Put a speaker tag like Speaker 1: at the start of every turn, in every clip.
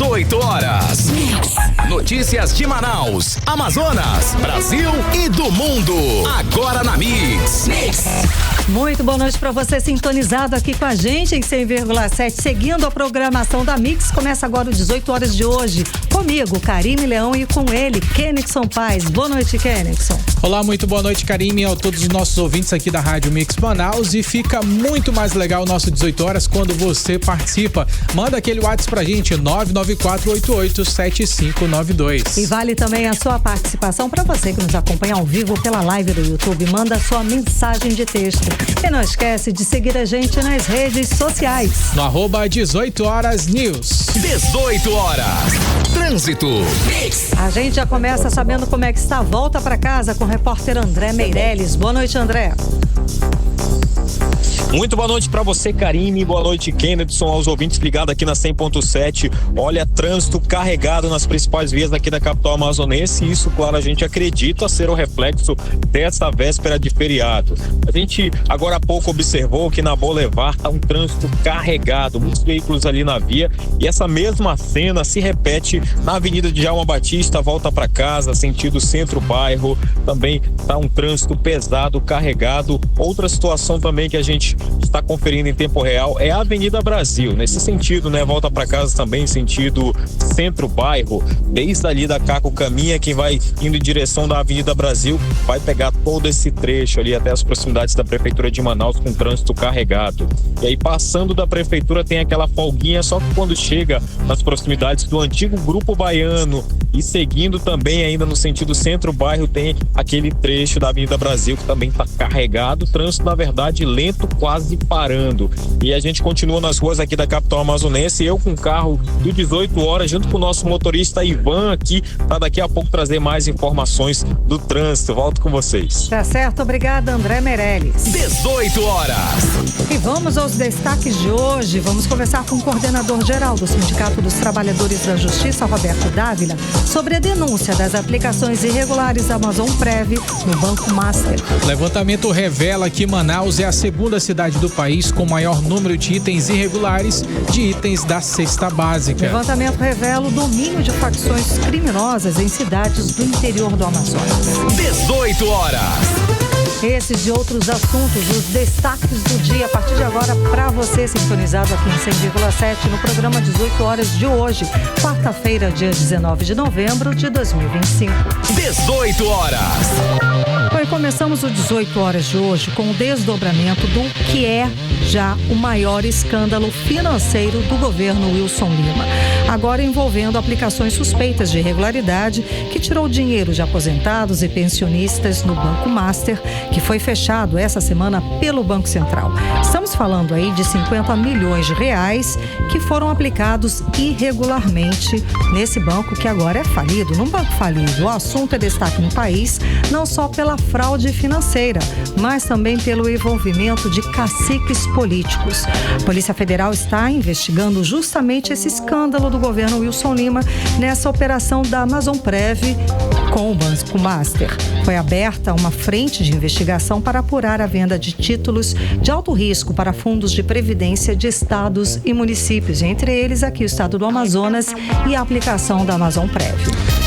Speaker 1: 18 horas. Notícias de Manaus, Amazonas, Brasil e do mundo. Agora na Mix.
Speaker 2: Muito boa noite para você sintonizado aqui com a gente em 100,7, seguindo a programação da Mix. Começa agora o 18 horas de hoje. Comigo, Karime Leão, e com ele, Kenixson Paz. Boa noite, Kenixson.
Speaker 3: Olá, muito boa noite, Karime, a todos os nossos ouvintes aqui da Rádio Mix Manaus. E fica muito mais legal o nosso 18 horas quando você participa. Manda aquele WhatsApp pra gente, 994887592.
Speaker 2: E vale também a sua participação para você que nos acompanha ao vivo pela live do YouTube. Manda a sua mensagem de texto. E não esquece de seguir a gente nas redes sociais.
Speaker 3: No @18 horas news.
Speaker 1: 18 horas. Trânsito.
Speaker 2: A gente já começa sabendo como é que está a volta para casa com o repórter André Meirelles. Boa noite, André.
Speaker 4: Muito boa noite para você, Karime. Boa noite, Kenedson, aos ouvintes ligados aqui na 100.7. Olha, trânsito carregado nas principais vias aqui da capital amazonense. E isso, claro, a gente acredita ser o reflexo dessa véspera de feriado. A gente agora há pouco observou que na Boulevard está um trânsito carregado, muitos veículos ali na via. E essa mesma cena se repete na Avenida de Djalma Batista, volta para casa, sentido centro-bairro. Também está um trânsito pesado, carregado. Outra situação também que a gente está conferindo em tempo real é a Avenida Brasil, nesse sentido, né? Volta para casa também, sentido centro-bairro, desde ali da Caco Caminha, quem vai indo em direção da Avenida Brasil, vai pegar todo esse trecho ali até as proximidades da Prefeitura de Manaus com trânsito carregado. E aí, passando da Prefeitura, tem aquela folguinha, só que quando chega nas proximidades do antigo Grupo Baiano e seguindo também ainda no sentido centro-bairro, tem aquele trecho da Avenida Brasil que também está carregado, trânsito, na verdade, lento, quase parando. E a gente continua nas ruas aqui da capital amazonense, eu com o carro do 18 horas, junto com o nosso motorista Ivan aqui, para daqui a pouco trazer mais informações do trânsito. Volto com vocês.
Speaker 2: Tá certo, obrigada, André Meirelles.
Speaker 1: 18 horas.
Speaker 2: E vamos aos destaques de hoje. Vamos conversar com o coordenador geral do Sindicato dos Trabalhadores da Justiça, Roberto Dávila, sobre a denúncia das aplicações irregulares da Amazonprev no Banco Master.
Speaker 3: O levantamento revela que Manaus é a segunda cidade do país com maior número de itens irregulares de itens da cesta básica.
Speaker 2: O levantamento revela o domínio de facções criminosas em cidades do interior do Amazonas.
Speaker 1: 18 horas.
Speaker 2: Esses e outros assuntos, os destaques do dia, a partir de agora, para você sintonizado aqui em 100,7 no programa 18 horas de hoje, quarta-feira, dia 19 de novembro de 2025.
Speaker 1: 18 horas.
Speaker 2: Bom, começamos o 18 horas de hoje com o desdobramento do que é já o maior escândalo financeiro do governo Wilson Lima. Agora envolvendo aplicações suspeitas de irregularidade que tirou dinheiro de aposentados e pensionistas no Banco Master, que foi fechado essa semana pelo Banco Central. Estamos falando aí de 50 milhões de reais que foram aplicados irregularmente nesse banco que agora é falido. Num banco falido, o assunto é destaque no país, não só pela fraude financeira, mas também pelo envolvimento de caciques políticos. A Polícia Federal está investigando justamente esse escândalo do governo Wilson Lima nessa operação da Amazonprev com o Banco Master. Foi aberta uma frente de investigação para apurar a venda de títulos de alto risco para fundos de previdência de estados e municípios, entre eles aqui o estado do Amazonas e a aplicação da Amazonprev.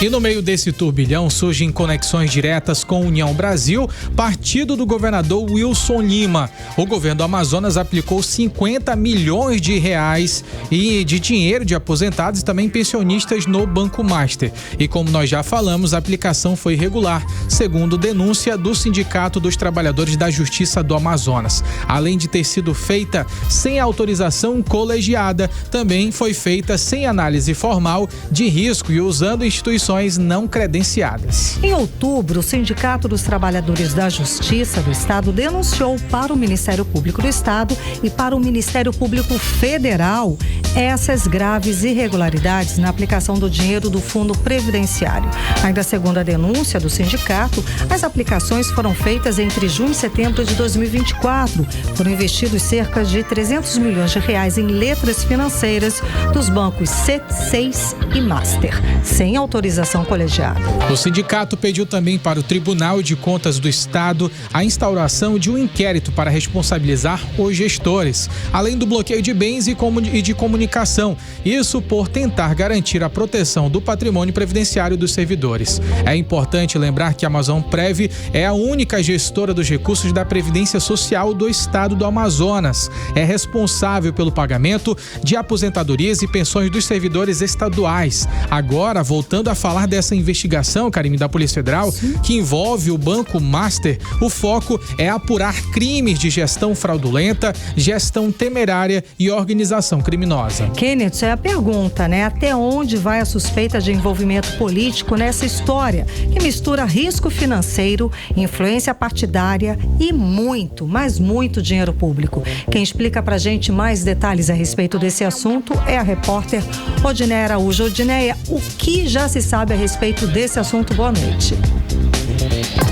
Speaker 3: E no meio desse turbilhão surgem conexões diretas com a União Brasil, partido do governador Wilson Lima. O governo do Amazonas aplicou 50 milhões de reais e de dinheiro de aposentados e também pensionistas no Banco Master. E como nós já falamos, a aplicação foi irregular, segundo denúncia do Sindicato dos Trabalhadores da Justiça do Amazonas. Além de ter sido feita sem autorização colegiada, também foi feita sem análise formal de risco e usando instituições não credenciadas.
Speaker 2: Em outubro, o Sindicato dos Trabalhadores da Justiça do Estado denunciou para o Ministério Público do Estado e para o Ministério Público Federal essas graves irregularidades na aplicação do dinheiro do Fundo Previdenciário. Ainda segundo a denúncia do sindicato, as aplicações foram feitas entre junho e setembro de 2024. Foram investidos cerca de 300 milhões de reais em letras financeiras dos bancos C6 e Master, sem autorização colegiada.
Speaker 3: O sindicato pediu também para o Tribunal de Contas do Estado a instauração de um inquérito para responsabilizar os gestores, além do bloqueio de bens e de comunicação comunicação. Isso por tentar garantir a proteção do patrimônio previdenciário dos servidores. É importante lembrar que a Amazonprev é a única gestora dos recursos da Previdência Social do Estado do Amazonas. É responsável pelo pagamento de aposentadorias e pensões dos servidores estaduais. Agora, voltando a falar dessa investigação, Karime, da Polícia Federal, que envolve o Banco Master, o foco é apurar crimes de gestão fraudulenta, gestão temerária e organização criminosa.
Speaker 2: Kenneth, é a pergunta, né? Até onde vai a suspeita de envolvimento político nessa história que mistura risco financeiro, influência partidária e muito, mas muito dinheiro público? Quem explica pra gente mais detalhes a respeito desse assunto é a repórter Odineia Araújo. Odineia, o que já se sabe a respeito desse assunto? Boa noite.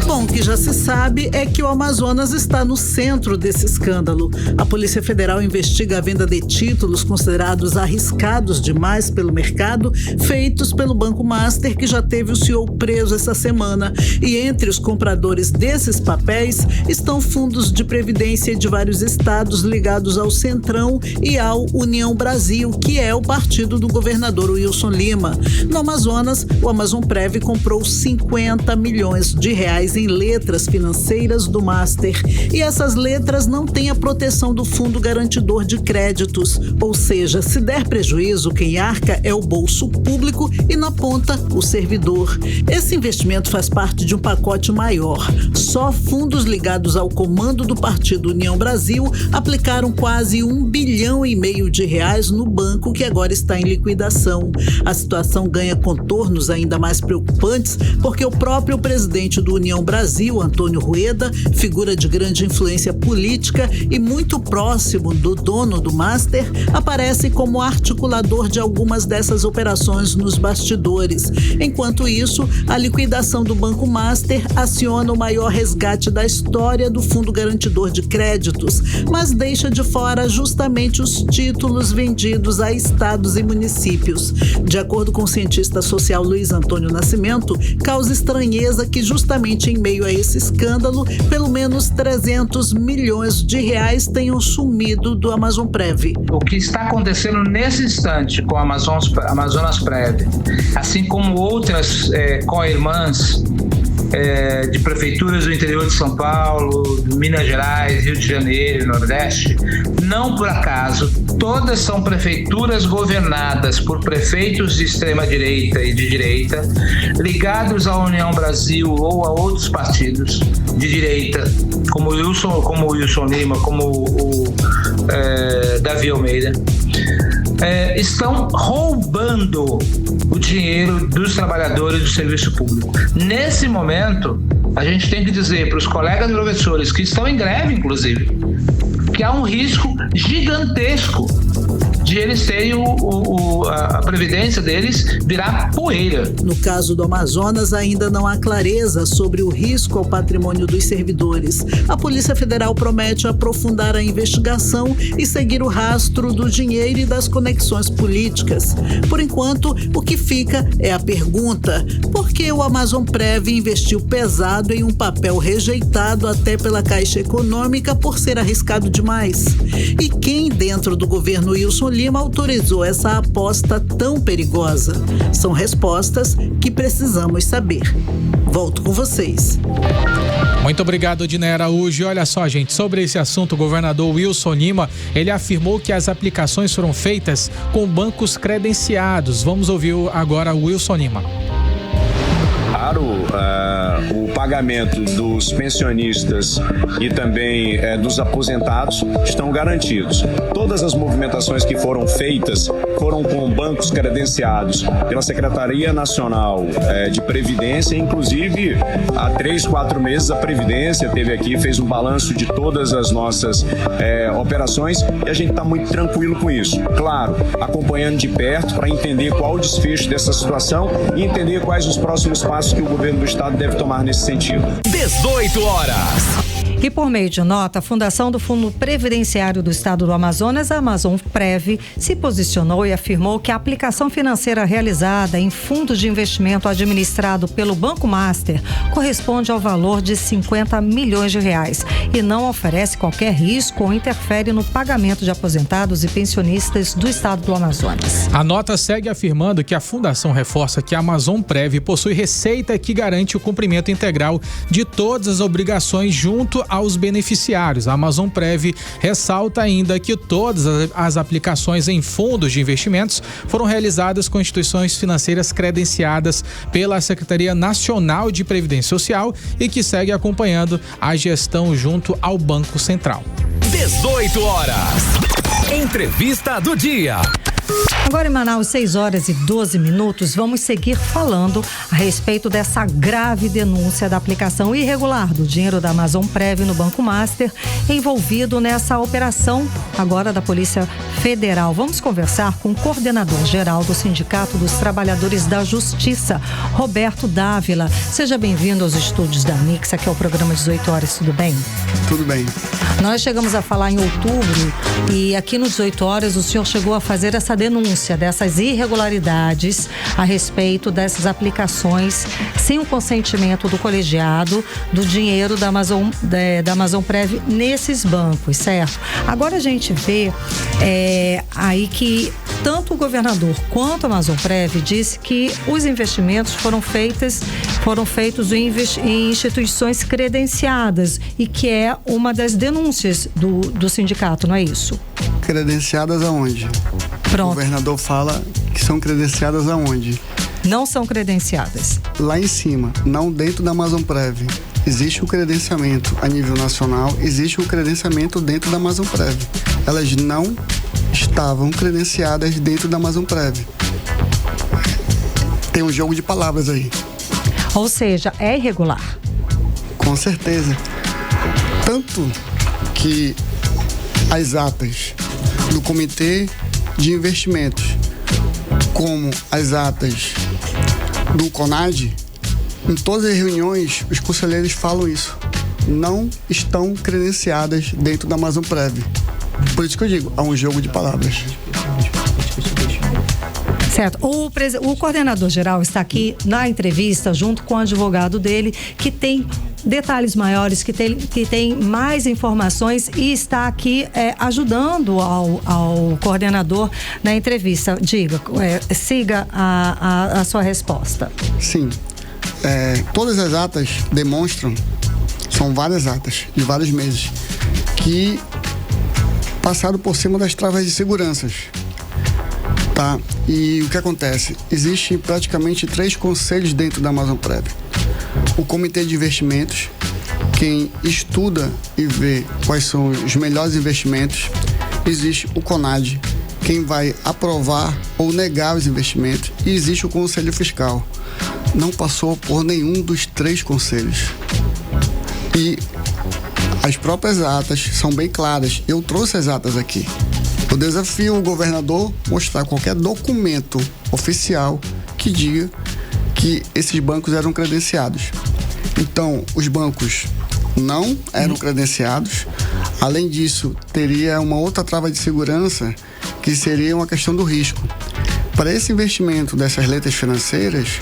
Speaker 5: Bom, o que já se sabe é que o Amazonas está no centro desse escândalo. A Polícia Federal investiga a venda de títulos considerados arriscados demais pelo mercado, feitos pelo Banco Master, que já teve o CEO preso essa semana. E entre os compradores desses papéis estão fundos de previdência de vários estados ligados ao Centrão e ao União Brasil, que é o partido do governador Wilson Lima. No Amazonas, o Amazonprev comprou 50 milhões de reais em letras financeiras do Master. E essas letras não têm a proteção do Fundo Garantidor de Créditos. Ou seja, se der prejuízo, quem arca é o bolso público e na ponta o servidor. Esse investimento faz parte de um pacote maior. Só fundos ligados ao comando do partido União Brasil aplicaram quase R$1,5 bilhão de reais no banco, que agora está em liquidação. A situação ganha contornos ainda mais preocupantes porque o próprio presidente do União Brasil, Antônio Rueda, figura de grande influência política e muito próximo do dono do Master, aparece como articulador de algumas dessas operações nos bastidores. Enquanto isso, a liquidação do Banco Master aciona o maior resgate da história do Fundo Garantidor de Créditos, mas deixa de fora justamente os títulos vendidos a estados e municípios. De acordo com o cientista social Luiz Antônio Nascimento, causa estranheza que justamente em meio a esse escândalo, pelo menos 300 milhões de reais tenham sumido do Amazonprev.
Speaker 6: O que está acontecendo nesse instante com a Amazonasprev, assim como outras co-irmãs de prefeituras do interior de São Paulo, Minas Gerais, Rio de Janeiro, Nordeste, não por acaso, todas são prefeituras governadas por prefeitos de extrema-direita e de direita, ligados à União Brasil ou a outros partidos de direita, como o Wilson Lima, como o Davi Almeida. Estão roubando o dinheiro dos trabalhadores do serviço público. Nesse momento, a gente tem que dizer para os colegas professores que estão em greve, inclusive, que há um risco gigantesco de eles terem a previdência deles virar poeira.
Speaker 5: No caso do Amazonas, ainda não há clareza sobre o risco ao patrimônio dos servidores. A Polícia Federal promete aprofundar a investigação e seguir o rastro do dinheiro e das conexões políticas. Por enquanto, o que fica é a pergunta: por que o Amazonprev investiu pesado em um papel rejeitado até pela Caixa Econômica por ser arriscado demais? E quem dentro do governo Wilson Lima autorizou essa aposta tão perigosa? São respostas que precisamos saber. Volto com vocês.
Speaker 3: Muito obrigado, Odineia Araújo. Olha só, gente, sobre esse assunto, o governador Wilson Lima, ele afirmou que as aplicações foram feitas com bancos credenciados. Vamos ouvir agora o Wilson Lima.
Speaker 7: O pagamento dos pensionistas e também dos aposentados estão garantidos. Todas as movimentações que foram feitas foram com bancos credenciados pela Secretaria Nacional de Previdência. Inclusive, há 3-4 meses a Previdência esteve aqui, fez um balanço de todas as nossas operações e a gente está muito tranquilo com isso. Claro, acompanhando de perto para entender qual o desfecho dessa situação e entender quais os próximos passos que o governo do estado deve tomar nesse sentido.
Speaker 1: 18 horas.
Speaker 2: E por meio de nota, a Fundação do Fundo Previdenciário do Estado do Amazonas, a Amazonprev, se posicionou e afirmou que a aplicação financeira realizada em fundos de investimento administrado pelo Banco Master corresponde ao valor de 50 milhões de reais e não oferece qualquer risco ou interfere no pagamento de aposentados e pensionistas do Estado do Amazonas.
Speaker 3: A nota segue afirmando que a Fundação reforça que a Amazonprev possui receita que garante o cumprimento integral de todas as obrigações junto aos beneficiários. A Amazonprev ressalta ainda que todas as aplicações em fundos de investimentos foram realizadas com instituições financeiras credenciadas pela Secretaria Nacional de Previdência Social e que segue acompanhando a gestão junto ao Banco Central.
Speaker 1: 18 horas. Entrevista do dia.
Speaker 2: Agora em Manaus, 6h12, vamos seguir falando a respeito dessa grave denúncia da aplicação irregular do dinheiro da Amazonprev no Banco Master, envolvido nessa operação agora da Polícia Federal. Vamos conversar com o coordenador-geral do Sindicato dos Trabalhadores da Justiça, Roberto Dávila. Seja bem-vindo aos estúdios da Mix, aqui é o programa 18 horas, tudo bem?
Speaker 8: Tudo bem.
Speaker 2: Nós chegamos a falar em outubro e aqui nos 18 horas o senhor chegou a fazer essa denúncia dessas irregularidades a respeito dessas aplicações sem o consentimento do colegiado do dinheiro da Amazonprev nesses bancos, certo? Agora a gente vê aí que tanto o governador quanto a Amazonprev disse que os investimentos foram feitos em instituições credenciadas e que é uma das denúncias do sindicato, não é isso?
Speaker 8: Credenciadas aonde?
Speaker 2: Pronto.
Speaker 8: O governador fala que são credenciadas aonde?
Speaker 2: Não são credenciadas.
Speaker 8: Lá em cima, não dentro da Amazonprev. Existe o credenciamento a nível nacional, existe o credenciamento dentro da Amazonprev. Elas não estavam credenciadas dentro da Amazonprev. Tem um jogo de palavras aí.
Speaker 2: Ou seja, é irregular.
Speaker 8: Com certeza. Tanto que as atas do Comitê de Investimentos, como as atas do CONAD, em todas as reuniões, os conselheiros falam isso. Não estão credenciadas dentro da Amazonprev. Por isso que eu digo, há um jogo de palavras.
Speaker 2: Certo. O coordenador-geral está aqui na entrevista junto com o advogado dele, que tem detalhes maiores, que tem mais informações e está aqui ajudando ao coordenador na entrevista. Diga, siga a sua resposta.
Speaker 8: Sim. Todas as atas demonstram, são várias atas de vários meses, que passaram por cima das travas de seguranças. Tá? E o que acontece? Existem praticamente 3 conselhos dentro da Amazonprev. O Comitê de Investimentos, quem estuda e vê quais são os melhores investimentos. Existe o CONAD, quem vai aprovar ou negar os investimentos. E existe o Conselho Fiscal. Não passou por nenhum dos 3 conselhos. E as próprias atas são bem claras. Eu trouxe as atas aqui. Eu desafio o governador mostrar qualquer documento oficial que diga que esses bancos eram credenciados. Então, os bancos não eram credenciados. Além disso, teria uma outra trava de segurança, que seria uma questão do risco. Para esse investimento dessas letras financeiras,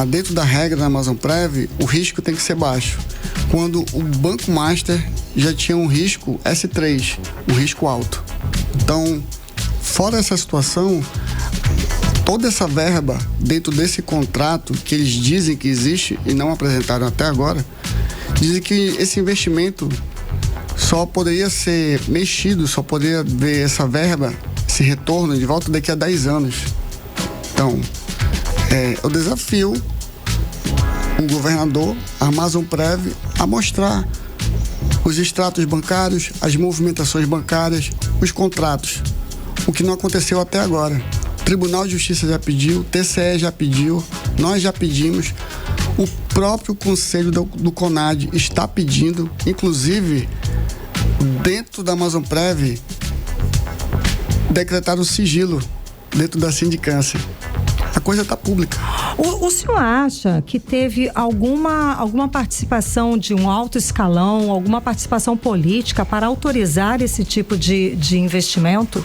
Speaker 8: dentro da regra da Amazonprev, o risco tem que ser baixo. Quando o Banco Master já tinha um risco S3, um risco alto. Então, fora essa situação, toda essa verba dentro desse contrato que eles dizem que existe e não apresentaram até agora, dizem que esse investimento só poderia ser mexido, só poderia ver essa verba, esse retorno de volta daqui a 10 anos. Então, eu desafio o governador, a Amazonprev, a mostrar os extratos bancários, as movimentações bancárias, os contratos, o que não aconteceu até agora. O Tribunal de Justiça já pediu, o TCE já pediu, nós já pedimos, o próprio Conselho do CONAD está pedindo, inclusive, dentro da Amazonprev, decretaram sigilo dentro da sindicância. A coisa está pública.
Speaker 2: O senhor acha que teve alguma participação de um alto escalão, alguma participação política para autorizar esse tipo de investimento?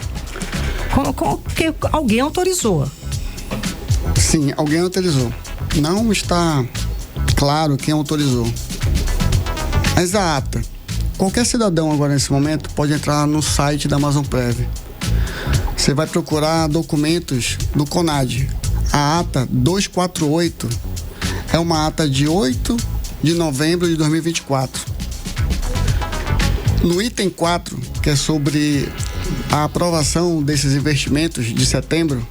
Speaker 2: Que alguém autorizou.
Speaker 8: Sim, alguém autorizou. Não está claro quem autorizou. Mas a ata, qualquer cidadão agora nesse momento pode entrar no site da Amazonprev. Você vai procurar documentos do CONAD. A ata 248 é uma ata de 8 de novembro de 2024. No item 4, que é sobre a aprovação desses investimentos de setembro,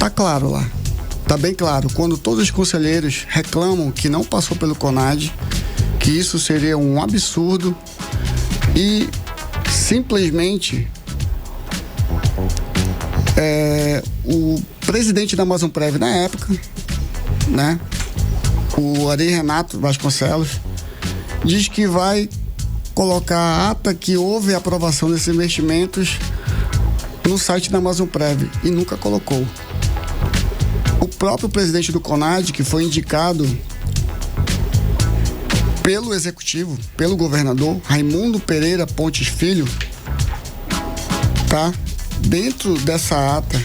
Speaker 8: tá claro lá. Tá bem claro. Quando todos os conselheiros reclamam que não passou pelo CONAD, que isso seria um absurdo e simplesmente o presidente da Amazonprev na época, né, o Ari Renato Vasconcelos, diz que vai colocar a ata que houve a aprovação desses investimentos no site da Amazonprev e nunca colocou. O próprio presidente do CONAD, que foi indicado pelo executivo, pelo governador Raimundo Pereira Pontes Filho, tá? Dentro dessa ata,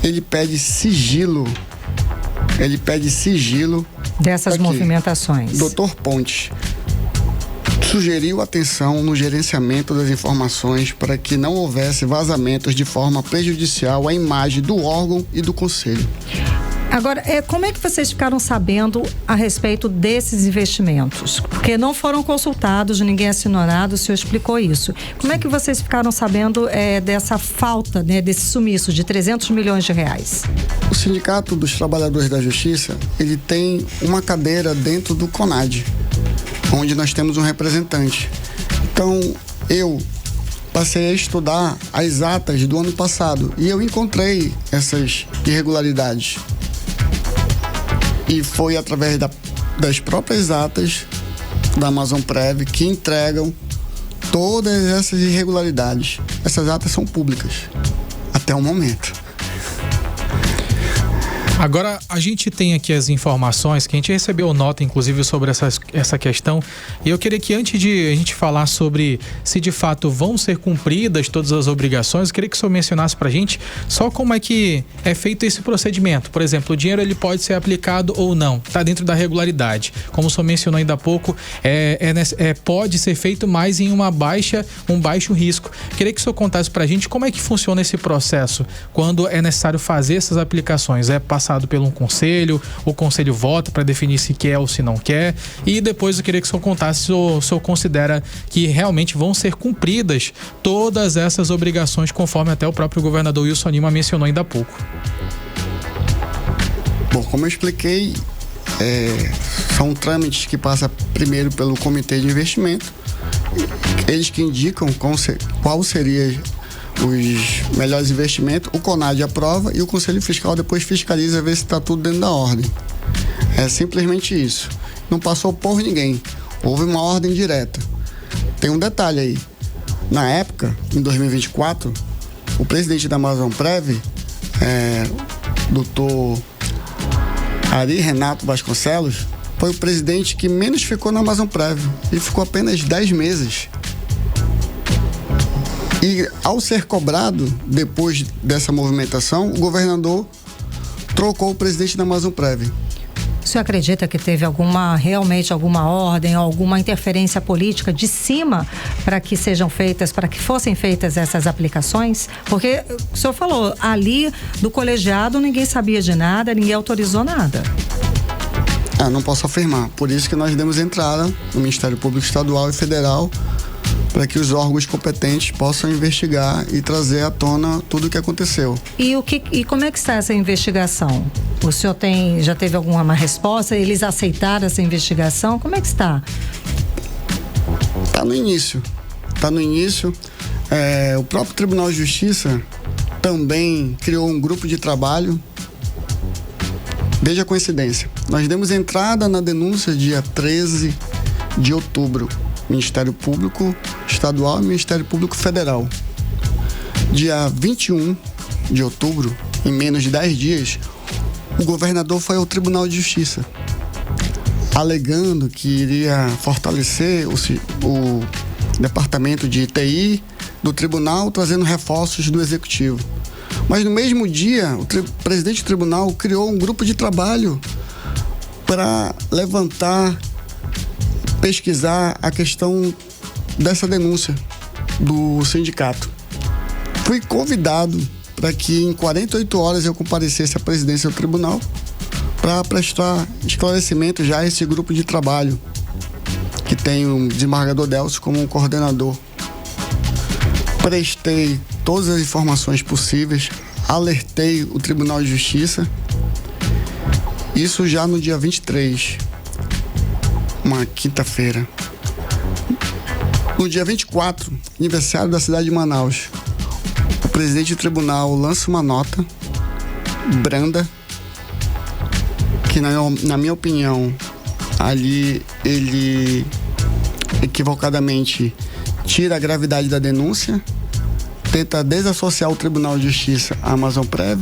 Speaker 8: ele pede sigilo.
Speaker 2: Dessas movimentações.
Speaker 8: Dr. Pontes sugeriu atenção no gerenciamento das informações para que não houvesse vazamentos de forma prejudicial à imagem do órgão e do conselho.
Speaker 2: Agora, como é que vocês ficaram sabendo a respeito desses investimentos? Porque não foram consultados, ninguém assinou nada, o senhor explicou isso. Como é que vocês ficaram sabendo dessa falta, né, desse sumiço de 300 milhões de reais?
Speaker 8: O Sindicato dos Trabalhadores da Justiça, ele tem uma cadeira dentro do CONAD, onde nós temos um representante. Então, eu passei a estudar as atas do ano passado e eu encontrei essas irregularidades. E foi através das próprias atas da Amazonprev que entregam todas essas irregularidades. Essas atas são públicas, até o momento.
Speaker 3: Agora, a gente tem aqui as informações que a gente recebeu nota, inclusive, sobre essa questão. E eu queria que, antes de a gente falar sobre se de fato vão ser cumpridas todas as obrigações, eu queria que o senhor mencionasse pra gente só como é que é feito esse procedimento. Por exemplo, o dinheiro ele pode ser aplicado ou não, tá dentro da regularidade. Como o senhor mencionou ainda há pouco, pode ser feito mais em um baixo risco. Queria que o senhor contasse pra gente como é que funciona esse processo quando é necessário fazer essas aplicações. É passado pelo um conselho, o conselho vota para definir se quer ou se não quer, e depois eu queria que o senhor contasse se o senhor considera que realmente vão ser cumpridas todas essas obrigações, conforme até o próprio governador Wilson Lima mencionou ainda há pouco.
Speaker 8: Bom, como eu expliquei, são trâmites que passam primeiro pelo comitê de investimento, eles que indicam qual seria os melhores investimentos, o CONAD aprova e o Conselho Fiscal depois fiscaliza ver se está tudo dentro da ordem. É simplesmente isso. Não passou por ninguém. Houve uma ordem direta. Tem um detalhe aí. Na época, em 2024, o presidente da Amazonprev, Dr. Ari Renato Vasconcelos, foi o presidente que menos ficou na Amazonprev. Ele ficou apenas 10 meses. E ao ser cobrado, depois dessa movimentação, o governador trocou o presidente da Amazonprev.
Speaker 2: O senhor acredita que teve realmente alguma ordem, alguma interferência política de cima para que fossem feitas essas aplicações? Porque o senhor falou, ali do colegiado ninguém sabia de nada, ninguém autorizou nada.
Speaker 8: Não posso afirmar. Por isso que nós demos entrada no Ministério Público Estadual e Federal para que os órgãos competentes possam investigar e trazer à tona tudo o que aconteceu.
Speaker 2: E como é que está essa investigação? O senhor já teve alguma resposta? Eles aceitaram essa investigação? Como é que está? Está
Speaker 8: no início. O próprio Tribunal de Justiça também criou um grupo de trabalho. Veja a coincidência. Nós demos entrada na denúncia dia 13 de outubro. Ministério Público Estadual e Ministério Público Federal. Dia 21 de outubro, em menos de 10 dias, o governador foi ao Tribunal de Justiça, alegando que iria fortalecer o departamento de TI do tribunal, trazendo reforços do executivo. Mas no mesmo dia, o presidente do tribunal criou um grupo de trabalho para levantar, pesquisar a questão dessa denúncia do sindicato. Fui convidado para que em 48 horas eu comparecesse à presidência do tribunal para prestar esclarecimento já a esse grupo de trabalho, que tem o desembargador Delcio como um coordenador. Prestei todas as informações possíveis, alertei o Tribunal de Justiça, isso já no dia 23, uma quinta-feira. No dia 24, aniversário da cidade de Manaus, o presidente do tribunal lança uma nota branda, que na minha opinião, ali ele equivocadamente tira a gravidade da denúncia, tenta desassociar o Tribunal de Justiça à Amazon Prev,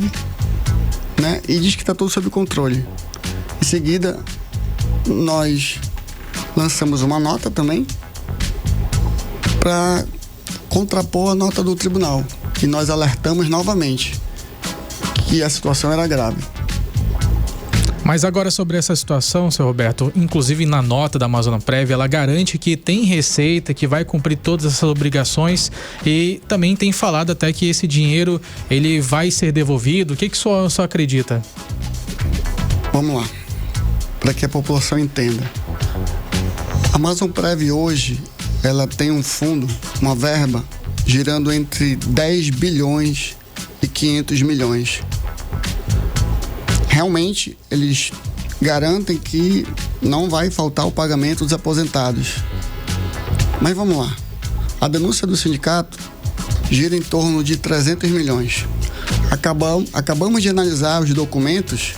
Speaker 8: né? E diz que está tudo sob controle. Em seguida, nós lançamos uma nota também para contrapor a nota do tribunal. E nós alertamos novamente que a situação era grave.
Speaker 3: Mas agora sobre essa situação, seu Roberto, inclusive na nota da Amazon Prev, ela garante que tem receita, que vai cumprir todas essas obrigações e também tem falado até que esse dinheiro ele vai ser devolvido. O que o senhor acredita?
Speaker 8: Vamos lá, para que a população entenda. A Amazon Prev hoje, ela tem um fundo, uma verba, girando entre 10 bilhões e 500 milhões. Realmente, eles garantem que não vai faltar o pagamento dos aposentados. Mas vamos lá. A denúncia do sindicato gira em torno de 300 milhões. Acabamos de analisar os documentos,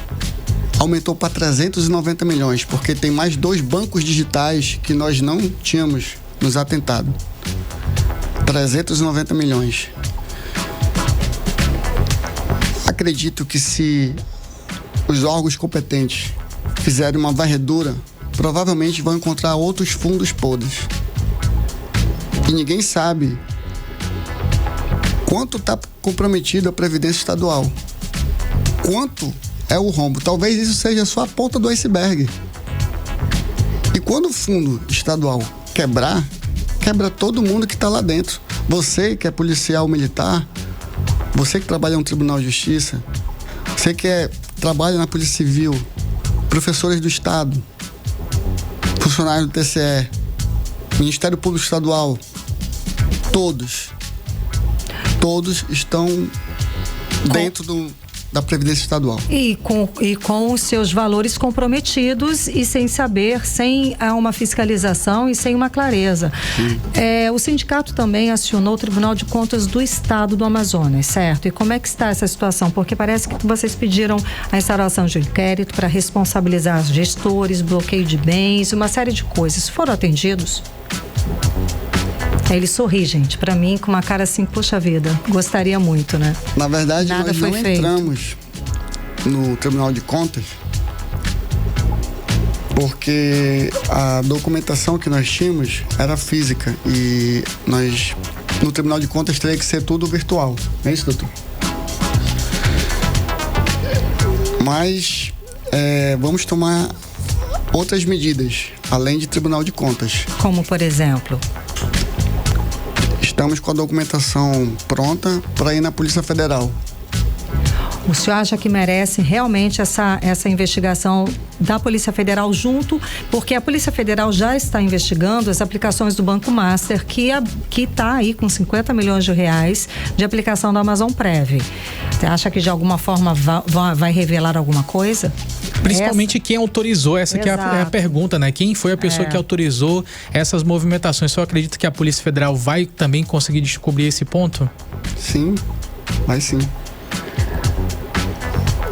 Speaker 8: aumentou para 390 milhões, porque tem mais 2 bancos digitais que nós não tínhamos nos atentado. 390 milhões. Acredito que se os órgãos competentes fizerem uma varredura, provavelmente vão encontrar outros fundos podres. E ninguém sabe quanto está comprometido a Previdência Estadual. Quanto é o rombo? Talvez isso seja só a ponta do iceberg. E quando o fundo estadual quebrar, quebra todo mundo que está lá dentro. Você que é policial militar, você que trabalha no Tribunal de Justiça, você que trabalha na Polícia Civil, professores do Estado, funcionários do TCE, Ministério Público Estadual, todos estão dentro da Previdência Estadual.
Speaker 2: E com os seus valores comprometidos e sem saber, sem uma fiscalização e sem uma clareza. O sindicato também acionou o Tribunal de Contas do Estado do Amazonas, certo? E como é que está essa situação? Porque parece que vocês pediram a instauração de inquérito para responsabilizar gestores, bloqueio de bens, uma série de coisas. Foram atendidos? Ele sorri, gente, pra mim, com uma cara assim, poxa vida, gostaria muito, né?
Speaker 8: Na verdade, nós não entramos no Tribunal de Contas porque a documentação que nós tínhamos era física e nós, no Tribunal de Contas, teria que ser tudo virtual. Não é isso, doutor? Mas vamos tomar outras medidas, além de Tribunal de Contas.
Speaker 2: Como, por exemplo?
Speaker 8: Estamos com a documentação pronta para ir na Polícia Federal.
Speaker 2: O senhor acha que merece realmente essa investigação da Polícia Federal junto? Porque a Polícia Federal já está investigando as aplicações do Banco Master, que está aí com 50 milhões de reais de aplicação da Amazon Prev. Você acha que de alguma forma vai revelar alguma coisa?
Speaker 3: Principalmente quem autorizou, essa que é a pergunta, né? Quem foi a pessoa que autorizou essas movimentações? Você acredita que a Polícia Federal vai também conseguir descobrir esse ponto?
Speaker 8: Sim, vai sim.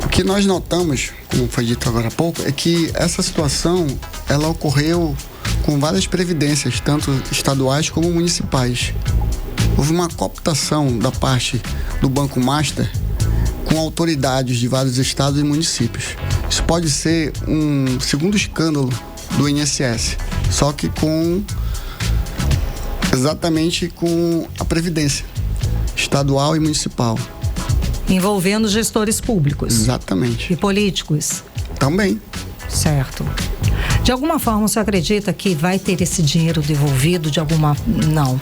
Speaker 8: O que nós notamos, como foi dito agora há pouco, é que essa situação, ela ocorreu com várias previdências, tanto estaduais como municipais. Houve uma cooptação da parte do Banco Master com autoridades de vários estados e municípios. Isso pode ser um segundo escândalo do INSS, só que exatamente com a Previdência estadual e municipal.
Speaker 2: Envolvendo gestores públicos.
Speaker 8: Exatamente.
Speaker 2: E políticos.
Speaker 8: Também.
Speaker 2: Certo. De alguma forma, você acredita que vai ter esse dinheiro devolvido de alguma... Não.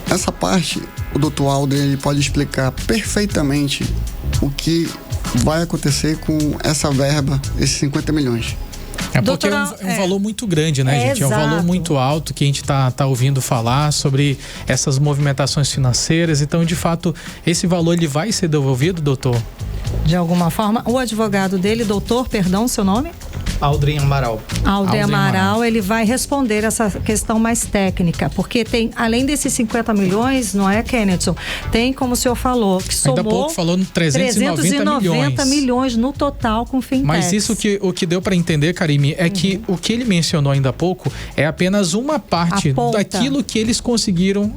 Speaker 8: Essa parte, o doutor Aldrin, ele pode explicar perfeitamente o que vai acontecer com essa verba, esses 50 milhões.
Speaker 3: É porque é um valor muito grande, né, gente? É um valor muito alto que a gente tá ouvindo falar sobre essas movimentações financeiras. Então, de fato, esse valor ele vai ser devolvido, doutor?
Speaker 2: De alguma forma. O advogado dele, doutor, perdão, seu nome?
Speaker 9: Aldrin Amaral.
Speaker 2: Aldrin Amaral, ele vai responder essa questão mais técnica, porque tem, além desses 50 milhões, não é, Kennethson? Tem, como o senhor falou, que somou...
Speaker 3: Ainda pouco falou 390
Speaker 2: milhões no total com fintechs.
Speaker 3: Mas isso o que deu para entender, Karime, é que o que ele mencionou ainda há pouco é apenas uma parte daquilo que eles conseguiram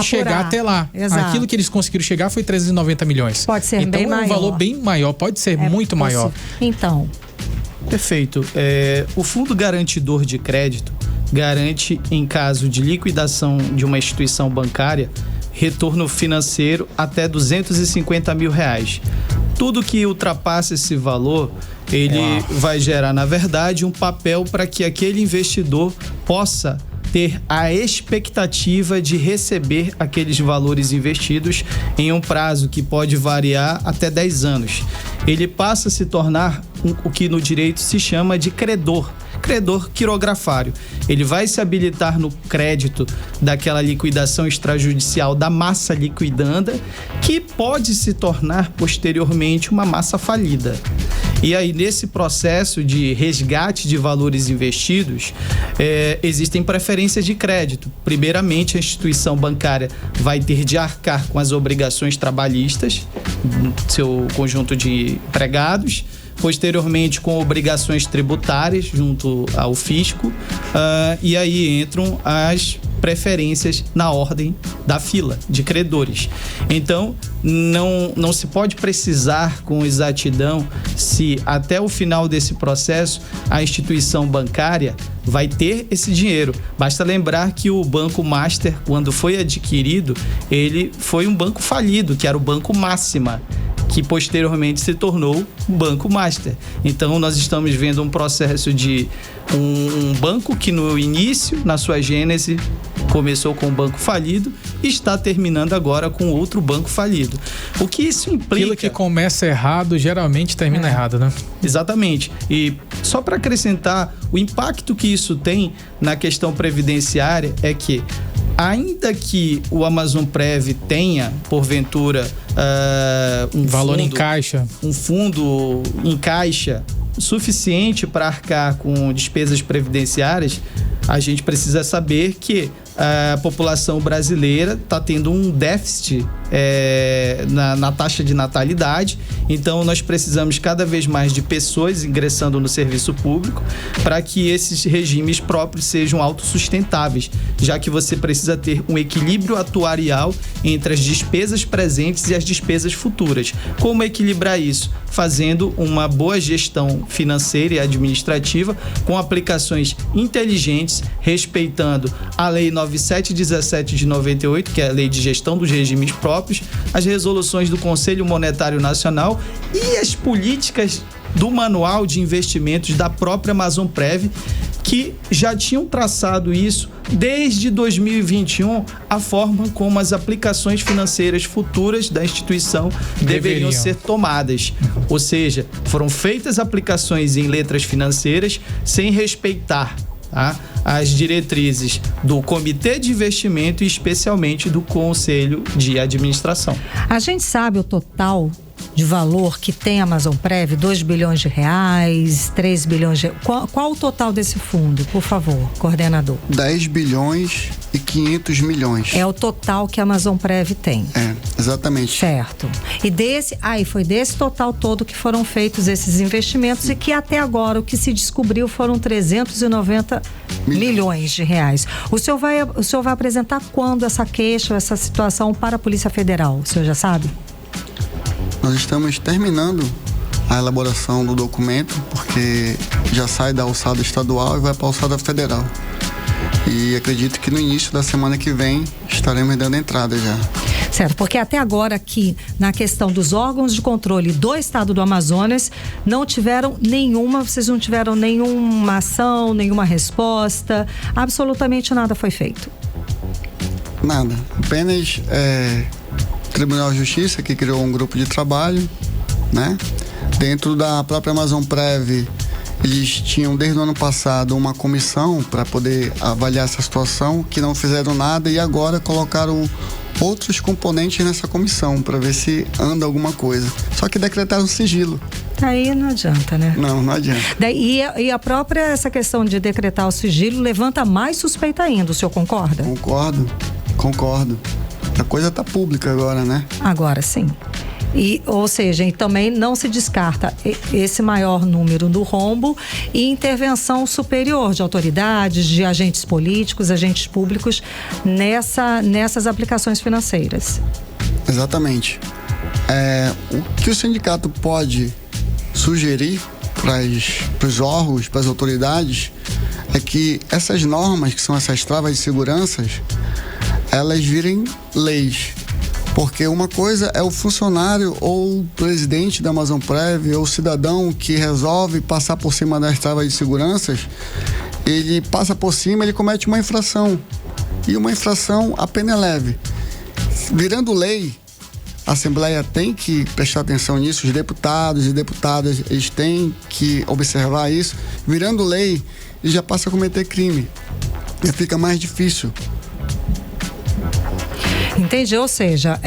Speaker 3: chegar até lá.
Speaker 2: Exato.
Speaker 3: Aquilo que eles conseguiram chegar foi 390 milhões.
Speaker 2: Pode ser bem maior.
Speaker 3: Então é um valor bem maior, pode ser muito maior.
Speaker 2: Então...
Speaker 9: Perfeito. O Fundo Garantidor de Crédito garante, em caso de liquidação de uma instituição bancária, retorno financeiro até R$250 mil. Tudo que ultrapassa esse valor, ele vai gerar, na verdade, um papel para que aquele investidor possa ter a expectativa de receber aqueles valores investidos em um prazo que pode variar até 10 anos. Ele passa a se tornar o que no direito se chama de credor quirografário. Ele vai se habilitar no crédito daquela liquidação extrajudicial da massa liquidanda, que pode se tornar posteriormente uma massa falida. E aí, nesse processo de resgate de valores investidos, existem preferências de crédito. Primeiramente, a instituição bancária vai ter de arcar com as obrigações trabalhistas, seu conjunto de empregados, posteriormente com obrigações tributárias junto ao fisco, e aí entram as preferências na ordem da fila de credores. Então, não se pode precisar com exatidão se até o final desse processo a instituição bancária vai ter esse dinheiro. Basta lembrar que o Banco Master, quando foi adquirido, ele foi um banco falido, que era o Banco Máxima, que posteriormente se tornou o Banco Master. Então, nós estamos vendo um processo de um banco que no início, na sua gênese, começou com um banco falido e está terminando agora com outro banco falido. O que isso implica...
Speaker 3: Aquilo que começa errado, geralmente termina errado, né?
Speaker 9: Exatamente. E só para acrescentar, o impacto que isso tem na questão previdenciária é que, ainda que o Amazonprev tenha, porventura, um
Speaker 3: valor em caixa,
Speaker 9: um fundo em caixa suficiente para arcar com despesas previdenciárias, a gente precisa saber que a população brasileira está tendo um déficit na taxa de natalidade. Então, nós precisamos cada vez mais de pessoas ingressando no serviço público para que esses regimes próprios sejam autossustentáveis, já que você precisa ter um equilíbrio atuarial entre as despesas presentes e as despesas futuras. Como equilibrar isso? Fazendo uma boa gestão financeira e administrativa com aplicações inteligentes, respeitando a Lei 9717 de 98, que é a Lei de Gestão dos Regimes Próprios, as resoluções do Conselho Monetário Nacional e as políticas do Manual de Investimentos da própria Amazonprev, que já tinham traçado isso desde 2021, a forma como as aplicações financeiras futuras da instituição deveriam ser tomadas. Ou seja, foram feitas aplicações em letras financeiras sem respeitar as diretrizes do Comitê de Investimento e especialmente do Conselho de Administração.
Speaker 2: A gente sabe o total de valor que tem a Amazonprev, 2 bilhões de reais, 3 bilhões de... Qual o total desse fundo, por favor, coordenador?
Speaker 8: 10 bilhões e 500 milhões.
Speaker 2: É o total que a Amazonprev tem.
Speaker 8: Exatamente.
Speaker 2: Certo. E foi desse total todo que foram feitos esses investimentos e que até agora o que se descobriu foram 390 milhões de reais. O senhor vai apresentar quando essa queixa, essa situação para a Polícia Federal? O senhor já sabe?
Speaker 8: Nós estamos terminando a elaboração do documento, porque já sai da alçada estadual e vai para a alçada federal. E acredito que no início da semana que vem estaremos dando entrada já.
Speaker 2: Certo, porque até agora aqui, na questão dos órgãos de controle do estado do Amazonas, vocês não tiveram nenhuma ação, nenhuma resposta, absolutamente nada foi feito.
Speaker 8: Nada, apenas o Tribunal de Justiça, que criou um grupo de trabalho, né? Dentro da própria Amazonprev, eles tinham desde o ano passado uma comissão para poder avaliar essa situação, que não fizeram nada, e agora colocaram outros componentes nessa comissão para ver se anda alguma coisa. Só que decretaram sigilo.
Speaker 2: Aí não adianta, né?
Speaker 8: Não adianta.
Speaker 2: E a própria essa questão de decretar o sigilo levanta mais suspeita ainda, o senhor concorda? Concordo. A coisa está pública agora, né? Agora sim. Ou seja, e também não se descarta esse maior número do rombo e intervenção superior de autoridades, de agentes políticos, agentes públicos nessas aplicações financeiras.
Speaker 8: Exatamente. O que o sindicato pode sugerir para os órgãos, para as autoridades, é que essas normas, que são essas travas de segurança, elas virem leis. Porque uma coisa é o funcionário ou o presidente da Amazonprev ou o cidadão que resolve passar por cima das travas de segurança, ele passa por cima, ele comete uma infração. E uma infração, a pena é leve. Virando lei, a Assembleia tem que prestar atenção nisso, os deputados e deputadas, eles têm que observar isso. Virando lei, ele já passa a cometer crime. E fica mais difícil.
Speaker 2: Entendi, ou seja,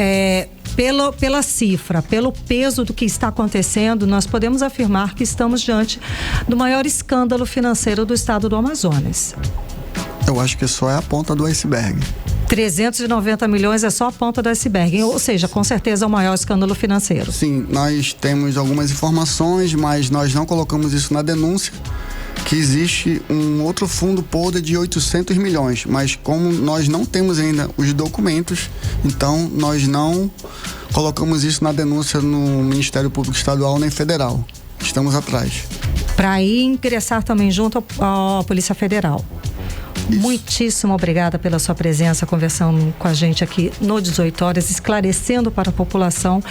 Speaker 2: pela cifra, pelo peso do que está acontecendo, nós podemos afirmar que estamos diante do maior escândalo financeiro do estado do Amazonas.
Speaker 8: Eu acho que só é a ponta do iceberg.
Speaker 2: 390 milhões é só a ponta do iceberg, ou seja, com certeza é o maior escândalo financeiro.
Speaker 8: Sim, nós temos algumas informações, mas nós não colocamos isso na denúncia, que existe um outro fundo podre de 800 milhões, mas como nós não temos ainda os documentos, então nós não colocamos isso na denúncia no Ministério Público Estadual nem Federal. Estamos atrás.
Speaker 2: Para aí ingressar também junto à Polícia Federal. Isso. Muitíssimo obrigada pela sua presença, conversando com a gente aqui no 18 horas, esclarecendo para a população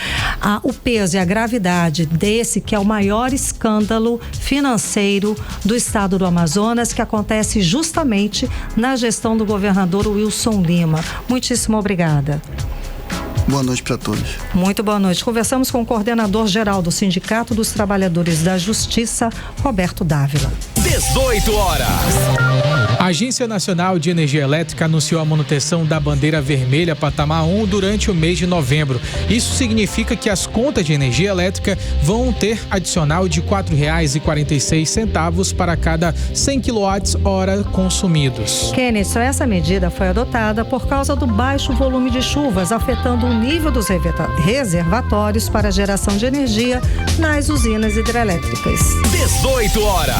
Speaker 2: o peso e a gravidade desse que é o maior escândalo financeiro do estado do Amazonas, que acontece justamente na gestão do governador Wilson Lima. Muitíssimo obrigada.
Speaker 8: Boa noite para todos.
Speaker 2: Muito boa noite. Conversamos com o coordenador-geral do Sindicato dos Trabalhadores da Justiça, Roberto Dávila.
Speaker 1: 18 horas.
Speaker 3: A Agência Nacional de Energia Elétrica anunciou a manutenção da bandeira vermelha patamar 1 durante o mês de novembro. Isso significa que as contas de energia elétrica vão ter adicional de R$ 4,46 para cada 100 kWh consumidos.
Speaker 2: Kenneth, essa medida foi adotada por causa do baixo volume de chuvas, afetando o nível dos reservatórios para geração de energia nas usinas hidrelétricas.
Speaker 1: 18 horas.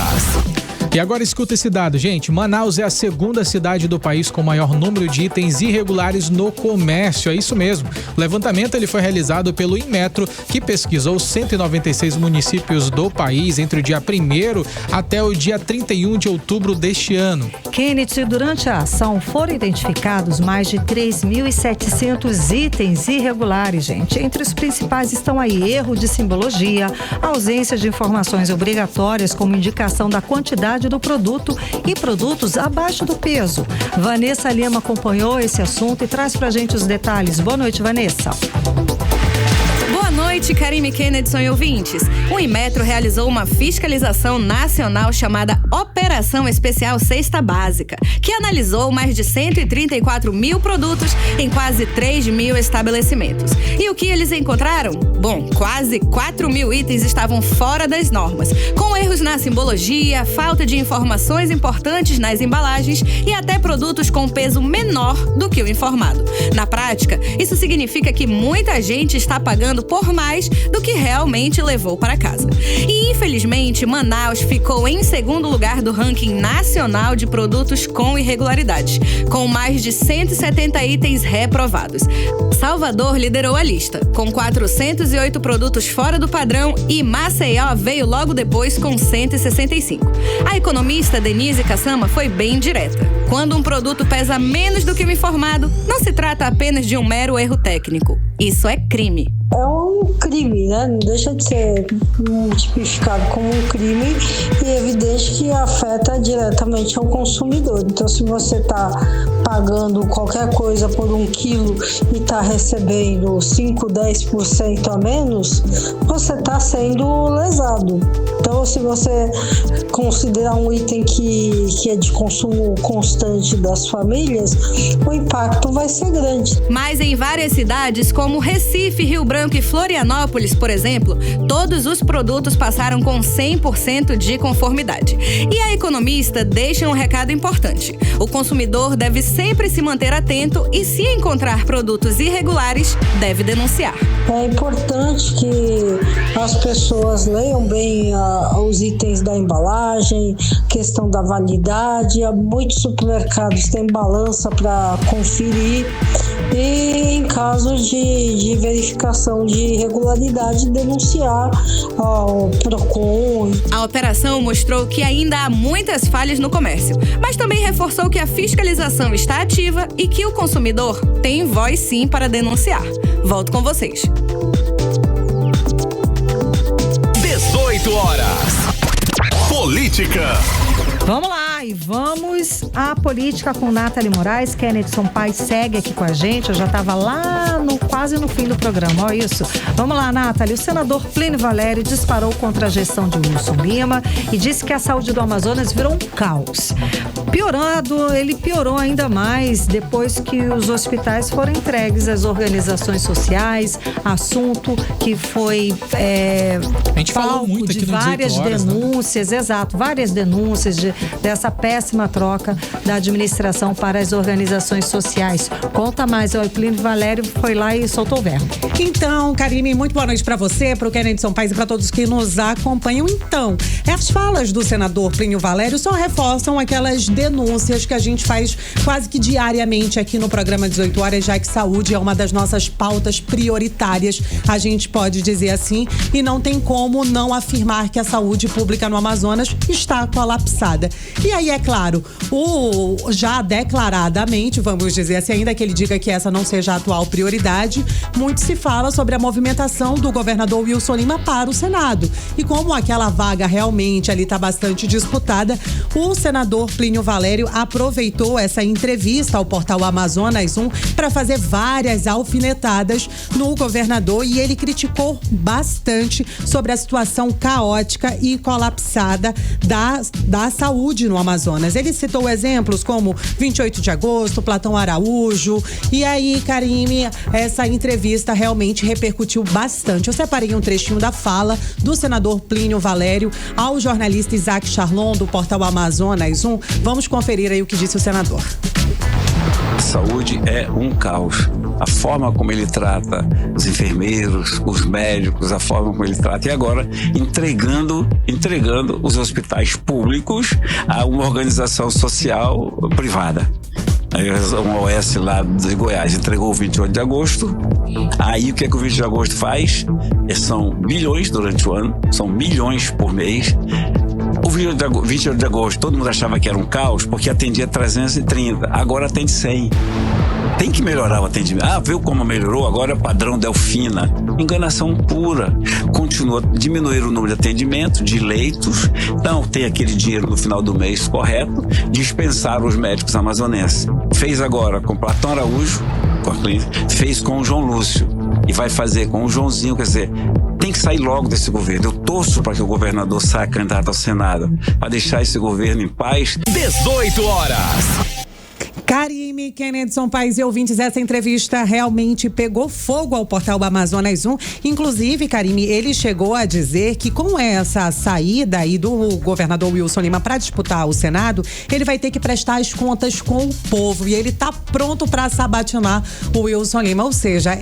Speaker 3: E agora escuta esse dado, gente. Manaus é a segunda cidade do país com maior número de itens irregulares no comércio. É isso mesmo. O levantamento ele foi realizado pelo Inmetro, que pesquisou 196 municípios do país entre o dia 1º até o dia 31 de outubro deste ano.
Speaker 2: Kenneth, durante a ação foram identificados mais de 3.700 itens irregulares, gente. Entre os principais estão aí erro de simbologia, ausência de informações obrigatórias como indicação da quantidade do produto e produtos abaixo do peso. Vanessa Lima acompanhou esse assunto e traz pra gente os detalhes. Boa noite, Vanessa.
Speaker 10: Boa noite, Karime, Kennedson e ouvintes. O Inmetro realizou uma fiscalização nacional chamada Operação Especial Cesta Básica, que analisou mais de 134 mil produtos em quase 3 mil estabelecimentos. E o que eles encontraram? Bom, quase 4 mil itens estavam fora das normas, com erros na simbologia, falta de informações importantes nas embalagens e até produtos com peso menor do que o informado. Na prática, isso significa que muita gente está pagando por mais mais do que realmente levou para casa. E, infelizmente, Manaus ficou em segundo lugar do ranking nacional de produtos com irregularidades, com mais de 170 itens reprovados. Salvador liderou a lista, com 408 produtos fora do padrão, e Maceió veio logo depois com 165. A economista Denise Cassama foi bem direta. Quando um produto pesa menos do que o informado, não se trata apenas de um mero erro técnico. Isso é crime.
Speaker 11: É um crime, né? Não deixa de ser tipificado como um crime e é evidente que afeta diretamente ao consumidor. Então, se você está pagando qualquer coisa por 1 quilo e está recebendo 5, 10% a menos, você está sendo lesado. Então, se você considerar um item que é de consumo constante das famílias, o impacto vai ser grande.
Speaker 10: Mas em várias cidades, como Recife, Rio Branco e Florianópolis, por exemplo, todos os produtos passaram com 100% de conformidade. E a economista deixa um recado importante. O consumidor deve sempre se manter atento e, se encontrar produtos irregulares, deve denunciar.
Speaker 11: É importante que as pessoas leiam bem os itens da embalagem, questão da validade. Muitos supermercados têm balança para conferir e, em caso de verificação de irregularidade, denunciar ao PROCON.
Speaker 10: A operação mostrou que ainda há muitas falhas no comércio, mas também reforçou que a fiscalização está ativa e que o consumidor tem voz sim para denunciar. Volto com vocês.
Speaker 1: 18 horas. Política.
Speaker 2: Vamos lá, e vamos à política com Nathalie Moraes. Kennedson Paes segue aqui com a gente. Eu já estava lá quase no fim do programa, olha isso. Vamos lá, Nathalie. O senador Plínio Valério disparou contra a gestão de Wilson Lima e disse que a saúde do Amazonas virou um caos. Ele piorou ainda mais depois que os hospitais foram entregues às organizações sociais, assunto que foi
Speaker 3: a gente falou muito aqui
Speaker 2: de várias
Speaker 3: 18 horas,
Speaker 2: denúncias, né? Exato, várias denúncias dessa péssima troca da administração para as organizações sociais. Conta mais, o Plínio Valério foi lá e soltou o verbo.
Speaker 12: Então, Karine, muito boa noite para você, para o Kennedson Paes e para todos que nos acompanham. Então, as falas do senador Plínio Valério só reforçam aquelas denúncias que a gente faz quase que diariamente aqui no programa 18 horas, já que saúde é uma das nossas pautas prioritárias, a gente pode dizer assim, e não tem como não afirmar que a saúde pública no Amazonas está colapsada. E aí, é claro, já declaradamente, vamos dizer assim, ainda que ele diga que essa não seja a atual prioridade, muito se fala sobre a movimentação do governador Wilson Lima para o Senado. E como aquela vaga realmente ali está bastante disputada, o senador Plínio Valério aproveitou essa entrevista ao portal Amazonas 1 para fazer várias alfinetadas no governador, e ele criticou bastante sobre a situação caótica e colapsada da saúde no Amazonas. Ele citou exemplos como 28 de agosto, Platão Araújo, e aí, Karime, essa entrevista realmente repercutiu bastante. Eu separei um trechinho da fala do senador Plínio Valério ao jornalista Isaac Charlon, do portal Amazonas 1. Vamos conferir aí o que disse o senador.
Speaker 13: A saúde é um caos. A forma como ele trata os enfermeiros, os médicos, a forma como ele trata, e agora entregando os hospitais públicos a uma organização social privada. Uma OS lá de Goiás entregou o 28 de agosto. Aí o que é que o 20 de agosto faz? São milhões durante o ano, são milhões por mês. O 28 de agosto, todo mundo achava que era um caos porque atendia 330, agora atende 100. Tem que melhorar o atendimento. Viu como melhorou? Agora é padrão Delfina. Enganação pura. Continua a diminuir o número de atendimento, de leitos. Não tem aquele dinheiro no final do mês correto. Dispensar os médicos amazonenses. Fez agora com Platão Araújo, com a clínica, fez com o João Lúcio e vai fazer com o Joãozinho. Quer dizer, tem que sair logo desse governo. Eu torço para que o governador saia candidato ao Senado, para deixar esse governo em paz.
Speaker 1: 18 horas.
Speaker 12: Karime, Kennedson Paes e ouvintes, essa entrevista realmente pegou fogo ao portal Amazonas 1. Inclusive, Karime, ele chegou a dizer que com essa saída aí do governador Wilson Lima para disputar o Senado, ele vai ter que prestar as contas com o povo e ele tá pronto para sabatinar o Wilson Lima. Ou seja,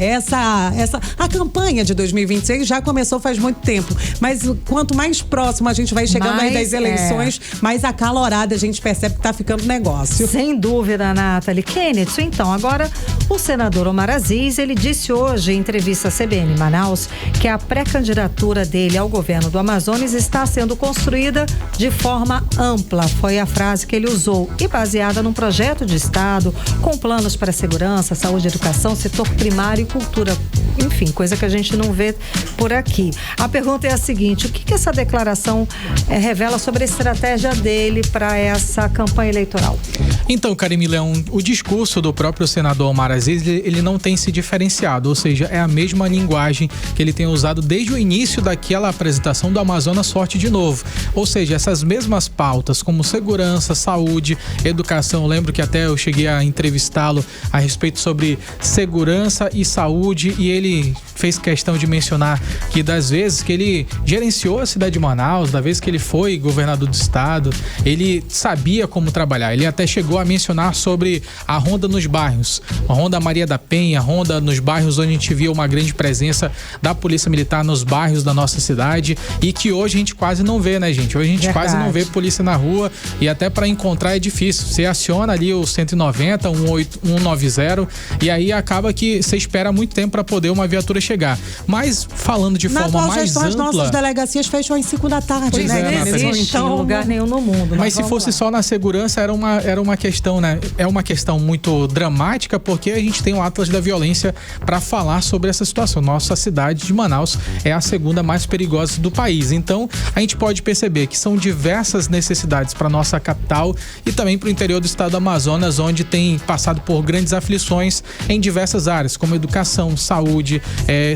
Speaker 12: a campanha de 2026 já começou faz muito tempo, mas quanto mais próximo a gente vai chegando aí das eleições, mais acalorada a gente percebe que tá ficando negócio.
Speaker 2: Sem dúvida, Nathalie. Kennedson, então, agora o senador Omar Aziz, ele disse hoje em entrevista à CBN Manaus que a pré-candidatura dele ao governo do Amazonas está sendo construída de forma ampla, foi a frase que ele usou, e baseada num projeto de Estado com planos para segurança, saúde, educação, setor primário e cultura, enfim, coisa que a gente não vê por aqui. A pergunta é a seguinte: o que essa declaração revela sobre a estratégia dele para essa campanha eleitoral?
Speaker 3: Então, Karime Leão, o discurso do próprio senador Omar Aziz, ele não tem se diferenciado, ou seja, é a mesma linguagem que ele tem usado desde o início daquela apresentação do Amazonas Forte de Novo. Ou seja, essas mesmas pautas como segurança, saúde, educação. Eu lembro que até eu cheguei a entrevistá-lo a respeito sobre segurança e saúde e ele fez questão de mencionar que das vezes que ele gerenciou a cidade de Manaus, da vez que ele foi governador do estado, ele sabia como trabalhar. Ele até chegou a mencionar sobre a ronda nos bairros, a ronda Maria da Penha, a ronda nos bairros onde a gente via uma grande presença da Polícia Militar nos bairros da nossa cidade e que hoje a gente quase não vê, né, gente? Hoje a gente quase não vê polícia na rua e até para encontrar é difícil. Você aciona ali o 190, 190 e aí acaba que você espera muito tempo para poder uma viatura chegar. Mas falando de forma mais ampla...
Speaker 12: As nossas delegacias fecham às 5 da tarde,
Speaker 3: pois
Speaker 12: né?
Speaker 3: Não
Speaker 2: existe lugar nenhum no mundo.
Speaker 3: Mas se fosse só na segurança, era uma questão, né? É uma questão muito dramática, porque a gente tem o Atlas da Violência para falar sobre essa situação. Nossa cidade de Manaus é a segunda mais perigosa do país. Então, a gente pode perceber que são diversas necessidades para nossa capital e também para o interior do estado do Amazonas, onde tem passado por grandes aflições em diversas áreas, como educação, saúde,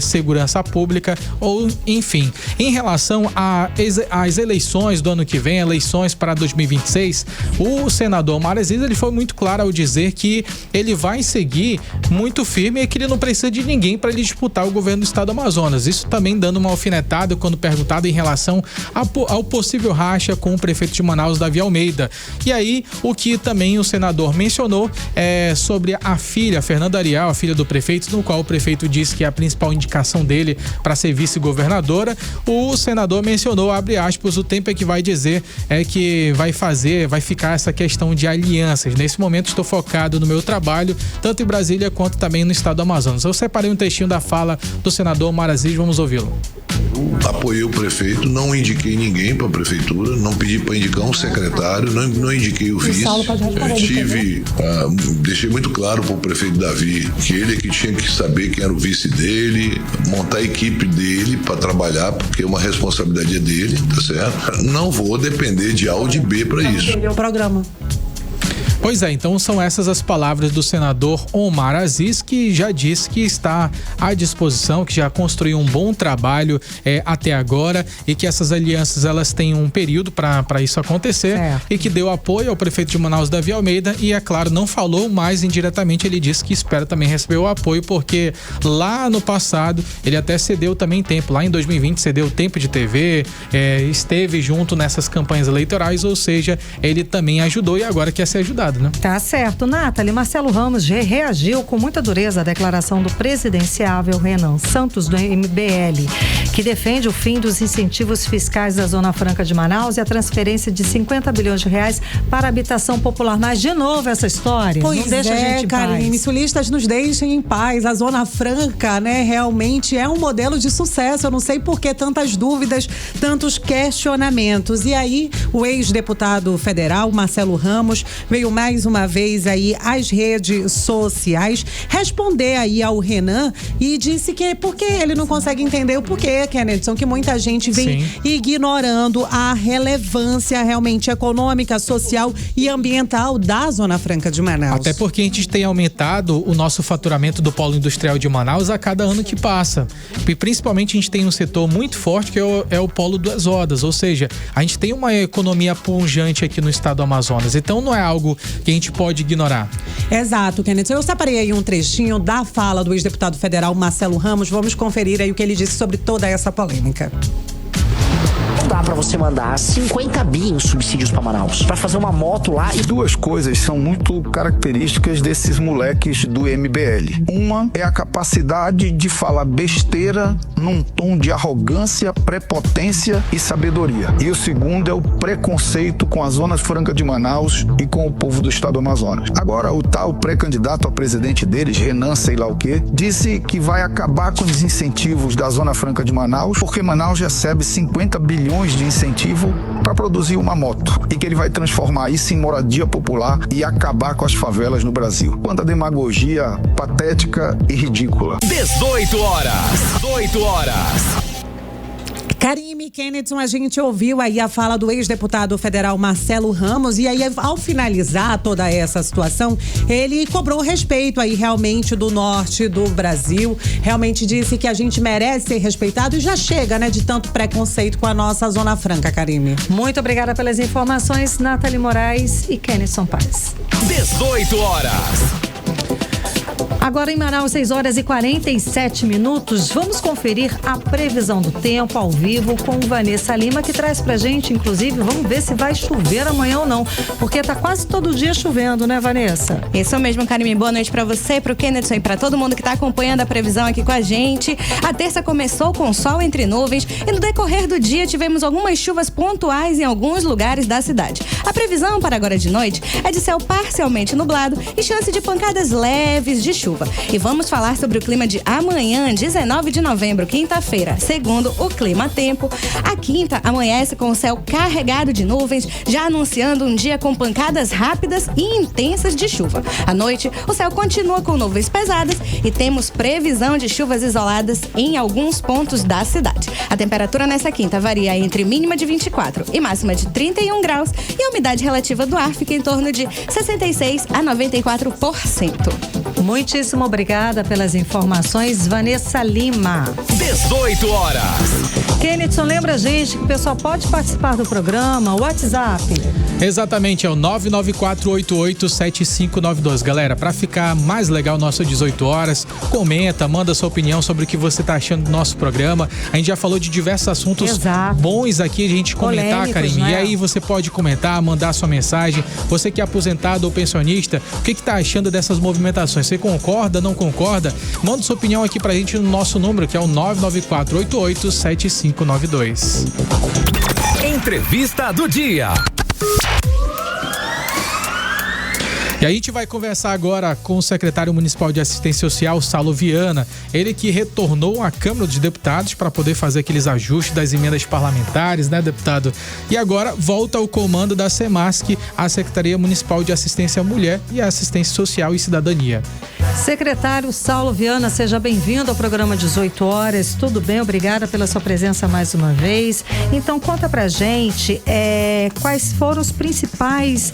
Speaker 3: segurança pública, ou enfim. Em relação às eleições do ano que vem, eleições para 2026, o senador Omar Aziz, ele foi muito claro ao dizer que ele vai seguir muito firme e que ele não precisa de ninguém para ele disputar o governo do estado do Amazonas. Isso também dando uma alfinetada quando perguntado em relação ao possível racha com o prefeito de Manaus, Davi Almeida. E aí, o que também o senador mencionou é sobre a filha, Fernanda Arial, a filha do prefeito, no qual o prefeito disse que é a principal indicação dele para ser vice-governadora. O senador mencionou, abre aspas, o tempo é que vai dizer que vai ficar essa questão de alianças. Nesse momento estou focado no meu trabalho, tanto em Brasília quanto também no estado do Amazonas. Eu separei um trechinho da fala do senador Omar Aziz, vamos ouvi-lo.
Speaker 14: Apoiei o prefeito, não indiquei ninguém para a prefeitura, não pedi para indicar um secretário, não indiquei o vice. Deixei muito claro para o prefeito Davi que ele é que tinha que saber quem era o vice dele, montar a equipe dele para trabalhar, porque uma responsabilidade é dele, tá certo? Não vou depender de A ou de B para isso.
Speaker 12: O programa.
Speaker 3: Pois é, então são essas as palavras do senador Omar Aziz, que já disse que está à disposição, que já construiu um bom trabalho até agora e que essas alianças elas têm um período para isso acontecer e que deu apoio ao prefeito de Manaus, Davi Almeida, e é claro, não falou, mas indiretamente ele disse que espera também receber o apoio, porque lá no passado ele até cedeu também tempo, lá em 2020 cedeu tempo de TV, esteve junto nessas campanhas eleitorais, ou seja, ele também ajudou e agora quer ser ajudado. Né?
Speaker 2: Tá certo. Nathalie, Marcelo Ramos reagiu com muita dureza à declaração do presidenciável Renan Santos, do MBL, que defende o fim dos incentivos fiscais da Zona Franca de Manaus e a transferência de 50 bilhões de reais para a habitação popular. Mas, de novo, essa história
Speaker 12: pois
Speaker 2: não deixa a gente em
Speaker 12: Karime,
Speaker 2: paz.
Speaker 12: Sulistas nos deixem em paz. A Zona Franca, né, realmente é um modelo de sucesso. Eu não sei por que tantas dúvidas, tantos questionamentos. E aí, o ex-deputado federal, Marcelo Ramos, veio mais uma vez aí às redes sociais responder aí ao Renan e disse que porque ele não consegue entender o porquê, Kennedson, que muita gente vem ignorando a relevância realmente econômica, social e ambiental da Zona Franca de Manaus.
Speaker 3: Até porque a gente tem aumentado o nosso faturamento do polo industrial de Manaus a cada ano que passa. E principalmente a gente tem um setor muito forte que é o polo das rodas, ou seja, a gente tem uma economia pujante aqui no estado do Amazonas. Então não é algo que a gente pode ignorar.
Speaker 12: Exato, Kenneth. Eu separei aí um trechinho da fala do ex-deputado federal Marcelo Ramos. Vamos conferir aí o que ele disse sobre toda essa polêmica.
Speaker 15: Não dá pra você mandar 50 bi em subsídios pra Manaus, pra fazer uma moto lá e...
Speaker 16: Duas coisas são muito características desses moleques do MBL. Uma é a capacidade de falar besteira num tom de arrogância, prepotência e sabedoria. E o segundo é o preconceito com a Zona Franca de Manaus e com o povo do estado do Amazonas. Agora, o tal pré-candidato a presidente deles, Renan sei lá o quê, disse que vai acabar com os incentivos da Zona Franca de Manaus, porque Manaus recebe 50 bilhões de incentivo para produzir uma moto e que ele vai transformar isso em moradia popular e acabar com as favelas no Brasil. Quanta demagogia patética e ridícula.
Speaker 1: 18 horas.
Speaker 12: Karime, Kenneth, a gente ouviu aí a fala do ex-deputado federal Marcelo Ramos e aí ao finalizar toda essa situação, ele cobrou respeito aí realmente do norte do Brasil, realmente disse que a gente merece ser respeitado e já chega, né, de tanto preconceito com a nossa Zona Franca, Karime.
Speaker 2: Muito obrigada pelas informações, Nathalie Moraes e Kenneth Paz.
Speaker 1: 18 horas.
Speaker 2: Agora em Manaus, 6 horas e 47 minutos, vamos conferir a previsão do tempo ao vivo com Vanessa Lima, que traz pra gente, inclusive, vamos ver se vai chover amanhã ou não, porque tá quase todo dia chovendo, né, Vanessa?
Speaker 10: Isso mesmo, Karime, boa noite pra você, pro Kenneth e pra todo mundo que tá acompanhando a previsão aqui com a gente. A terça começou com sol entre nuvens e no decorrer do dia tivemos algumas chuvas pontuais em alguns lugares da cidade. A previsão para agora de noite é de céu parcialmente nublado e chance de pancadas leves de chuva. E vamos falar sobre o clima de amanhã, 19 de novembro, quinta-feira. Segundo o Clima Tempo, a quinta amanhece com o céu carregado de nuvens, já anunciando um dia com pancadas rápidas e intensas de chuva. À noite, o céu continua com nuvens pesadas e temos previsão de chuvas isoladas em alguns pontos da cidade. A temperatura nessa quinta varia entre mínima de 24 e máxima de 31 graus e a umidade relativa do ar fica em torno de 66 a 94%.
Speaker 2: Muitíssimo obrigada pelas informações, Vanessa Lima.
Speaker 1: 18 horas.
Speaker 2: Kenneth, lembra a gente que o pessoal pode participar do programa, o WhatsApp.
Speaker 3: Exatamente, é o 994887592. Galera, para ficar mais legal o nosso 18 horas, comenta, manda sua opinião sobre o que você tá achando do nosso programa. A gente já falou de diversos assuntos bons aqui, a gente comentar, Karime. Né? E aí você pode comentar, mandar sua mensagem. Você que é aposentado ou pensionista, o que tá achando dessas movimentações? Você concorda, não concorda? Manda sua opinião aqui pra gente no nosso número, que é o 994887592.
Speaker 1: Entrevista do dia.
Speaker 3: E a gente vai conversar agora com o secretário municipal de assistência social, Saulo Viana. Ele que retornou à Câmara dos Deputados para poder fazer aqueles ajustes das emendas parlamentares, né, deputado? E agora volta ao comando da SEMASC, a Secretaria Municipal de Assistência à Mulher e Assistência Social e Cidadania.
Speaker 2: Secretário Saulo Viana, seja bem-vindo ao programa 18 horas. Tudo bem? Obrigada pela sua presença mais uma vez. Então conta pra gente quais foram as principais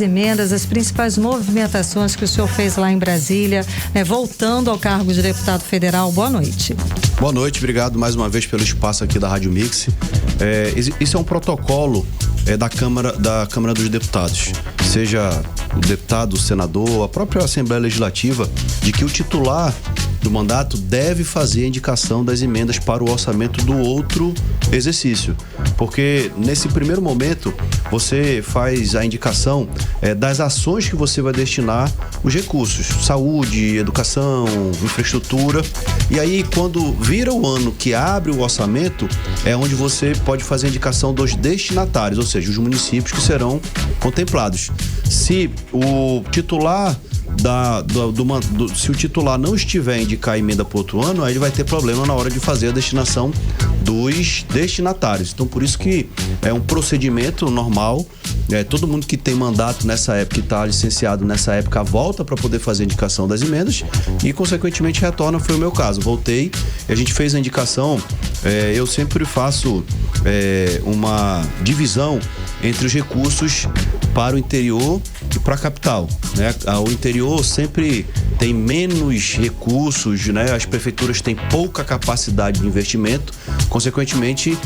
Speaker 2: emendas, as principais movimentações que o senhor fez lá em Brasília, voltando ao cargo de deputado federal. Boa noite.
Speaker 17: Boa noite, obrigado mais uma vez pelo espaço aqui da Rádio Mix. Isso é um protocolo da Câmara dos Deputados, seja o deputado, o senador, a própria Assembleia Legislativa, de que o titular do mandato deve fazer a indicação das emendas para o orçamento do outro exercício, porque nesse primeiro momento você faz a indicação das ações que você vai destinar os recursos, saúde, educação, infraestrutura, e aí quando vira o ano que abre o orçamento é onde você pode fazer a indicação dos destinatários, ou seja, os municípios que serão contemplados. Se o titular se o titular não estiver a indicar a emenda para outro ano, aí ele vai ter problema na hora de fazer a destinação dos destinatários. Então, por isso que é um procedimento normal. Todo mundo que tem mandato nessa época, que está licenciado nessa época, volta para poder fazer a indicação das emendas e, consequentemente, retorna. Foi o meu caso. Voltei, a gente fez a indicação. Eu sempre faço uma divisão entre os recursos para o interior e para a capital, né? O interior sempre tem menos recursos, né? As prefeituras têm pouca capacidade de investimento, consequentemente,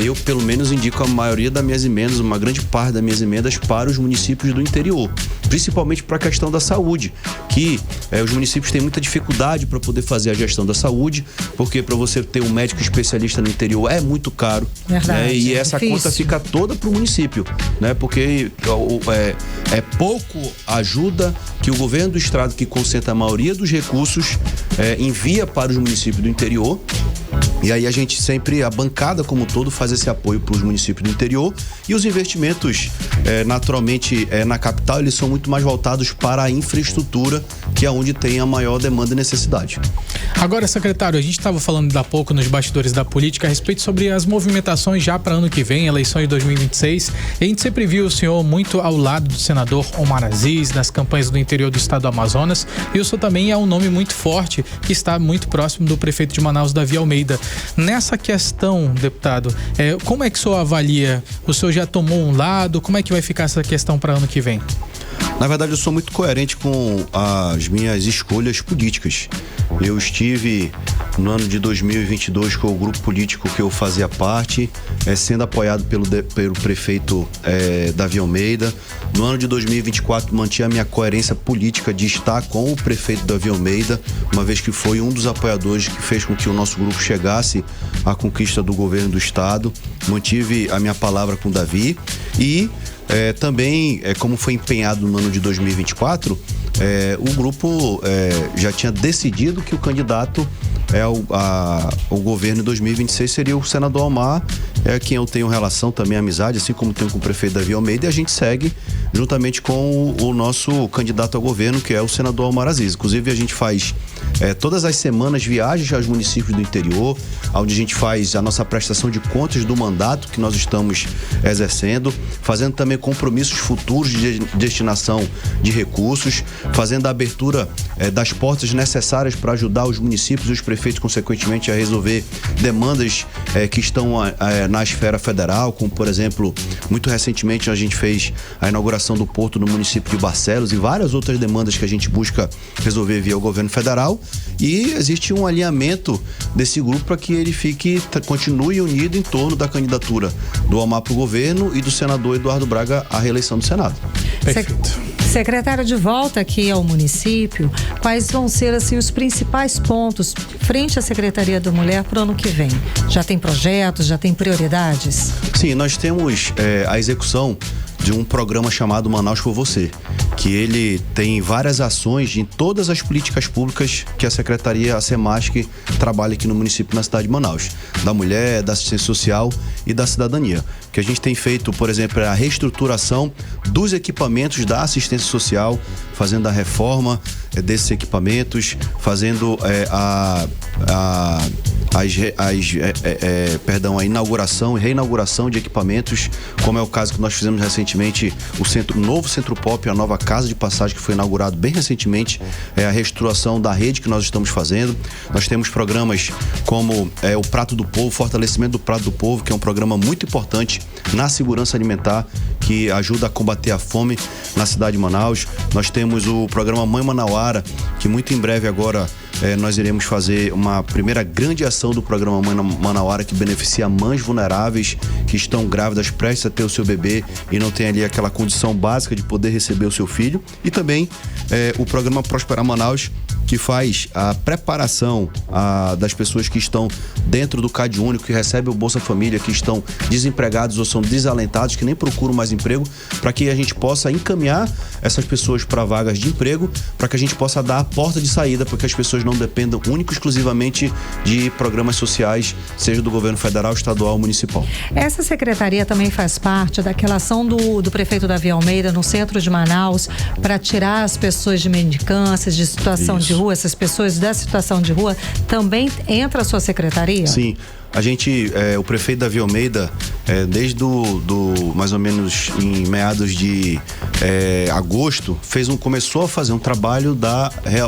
Speaker 17: eu pelo menos indico a maioria das minhas emendas, uma grande parte das minhas emendas para os municípios do interior, principalmente para a questão da saúde, que os municípios têm muita dificuldade para poder fazer a gestão da saúde, porque para você ter um médico especialista no interior é muito caro, né? E essa conta fica toda para o município, né? Porque é pouco ajuda que o governo do estado, que concentra a maioria dos recursos, envia para os municípios do interior. E aí a gente sempre, a bancada como um todo, faz esse apoio para os municípios do interior, e os investimentos, naturalmente, na capital, eles são muito mais voltados para a infraestrutura, que é onde tem a maior demanda e necessidade.
Speaker 3: Agora, secretário, a gente estava falando há pouco nos bastidores da política a respeito sobre as movimentações já para ano que vem, eleições de 2026. E a gente sempre viu o senhor muito ao lado do senador Omar Aziz nas campanhas do interior do estado do Amazonas, e o senhor também é um nome muito forte que está muito próximo do prefeito de Manaus, Davi Almeida. Nessa questão, deputado, como é que o senhor avalia? O senhor já tomou um lado? Como é que vai ficar essa questão para ano que vem?
Speaker 17: Na verdade, eu sou muito coerente com as minhas escolhas políticas. Eu estive no ano de 2022 com o grupo político que eu fazia parte, sendo apoiado pelo prefeito Davi Almeida. No ano de 2024, mantinha a minha coerência política de estar com o prefeito Davi Almeida, uma vez que foi um dos apoiadores que fez com que o nosso grupo chegasse à conquista do governo do estado. Mantive a minha palavra com o Davi e também, como foi empenhado no ano de 2024, o grupo já tinha decidido que o candidato ao governo em 2026 seria o senador Omar, quem eu tenho relação também, amizade, assim como tenho com o prefeito Davi Almeida, e a gente segue juntamente com o nosso candidato ao governo, que é o senador Omar Aziz. Inclusive, a gente faz todas as semanas viagens aos municípios do interior, onde a gente faz a nossa prestação de contas do mandato que nós estamos exercendo, fazendo também compromissos futuros de destinação de recursos, fazendo a abertura das portas necessárias para ajudar os municípios e os prefeitos, consequentemente, a resolver demandas que estão na esfera federal, como, por exemplo, muito recentemente a gente fez a inauguração do porto no município de Barcelos e várias outras demandas que a gente busca resolver via o governo federal, e existe um alinhamento desse grupo para que ele continue unido em torno da candidatura do Omar para o governo e do senador Eduardo Braga à reeleição do Senado.
Speaker 3: Perfeito.
Speaker 2: Secretário, de volta aqui ao município, quais vão ser assim os principais pontos frente à Secretaria da Mulher para o ano que vem? Já tem projetos, já tem prioridades?
Speaker 17: Sim, nós temos a execução de um programa chamado Manaus por Você, que ele tem várias ações em todas as políticas públicas que a Secretaria, a SEMASC, trabalha aqui no município, na cidade de Manaus, da mulher, da assistência social e da cidadania. Que a gente tem feito, por exemplo, a reestruturação dos equipamentos da assistência social, fazendo a reforma desses equipamentos, fazendo a inauguração e reinauguração de equipamentos, como é o caso que nós fizemos recentemente, o novo Centro Pop, a nova casa de passagem que foi inaugurado bem recentemente, a reestruturação da rede que nós estamos fazendo. Nós temos programas como o Prato do Povo, fortalecimento do Prato do Povo, que é um programa muito importante na segurança alimentar, que ajuda a combater a fome na cidade de Manaus. Nós temos o programa Mãe Manauara, que muito em breve agora nós iremos fazer uma primeira grande ação do programa Mãe Manauara, que beneficia mães vulneráveis que estão grávidas, prestes a ter o seu bebê e não tem ali aquela condição básica de poder receber o seu filho. E também o programa Prosperar Manaus, que faz a preparação das pessoas que estão dentro do Cade Único, que recebem o Bolsa Família, que estão desempregados ou são desalentados, que nem procuram mais emprego, para que a gente possa encaminhar essas pessoas para vagas de emprego, para que a gente possa dar a porta de saída, para que as pessoas não dependam único e exclusivamente de programas sociais, seja do governo federal, estadual ou municipal.
Speaker 2: Essa secretaria também faz parte daquela ação do prefeito Davi Almeida no centro de Manaus para tirar as pessoas de mendicâncias, de situação de rua, essas pessoas da situação de rua, também entra a sua secretaria?
Speaker 17: Sim. o prefeito Davi Almeida, desde mais ou menos em meados de agosto, começou a fazer um trabalho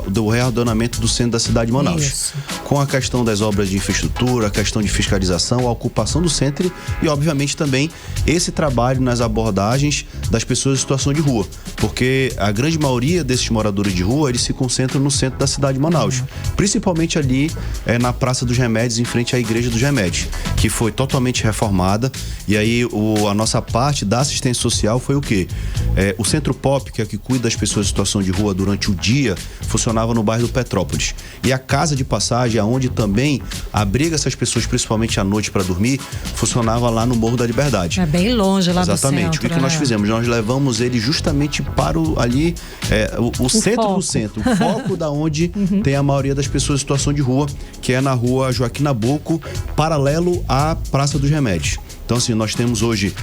Speaker 17: do reordenamento do centro da cidade de Manaus. Isso. Com a questão das obras de infraestrutura, a questão de fiscalização, a ocupação do centro e, obviamente, também esse trabalho nas abordagens das pessoas em situação de rua. Porque a grande maioria desses moradores de rua, eles se concentram no centro da cidade de Manaus. Principalmente ali na Praça dos Remédios, em frente à Igreja dos Remédios, que foi totalmente reformada. E aí a nossa parte da assistência social foi o quê? O Centro Pop, que é o que cuida das pessoas em situação de rua durante o dia, funcionava no bairro do Petrópolis. E a Casa de Passagem, onde também abriga essas pessoas, principalmente à noite para dormir, funcionava lá no Morro da Liberdade.
Speaker 2: É bem longe lá do centro.
Speaker 17: Exatamente. O que nós fizemos? Nós levamos ele justamente para o centro do centro, o foco da onde tem a maioria das pessoas em situação de rua, que é na rua Joaquim Nabuco, paralelo à Praça dos Remédios. Então, assim, nós temos hoje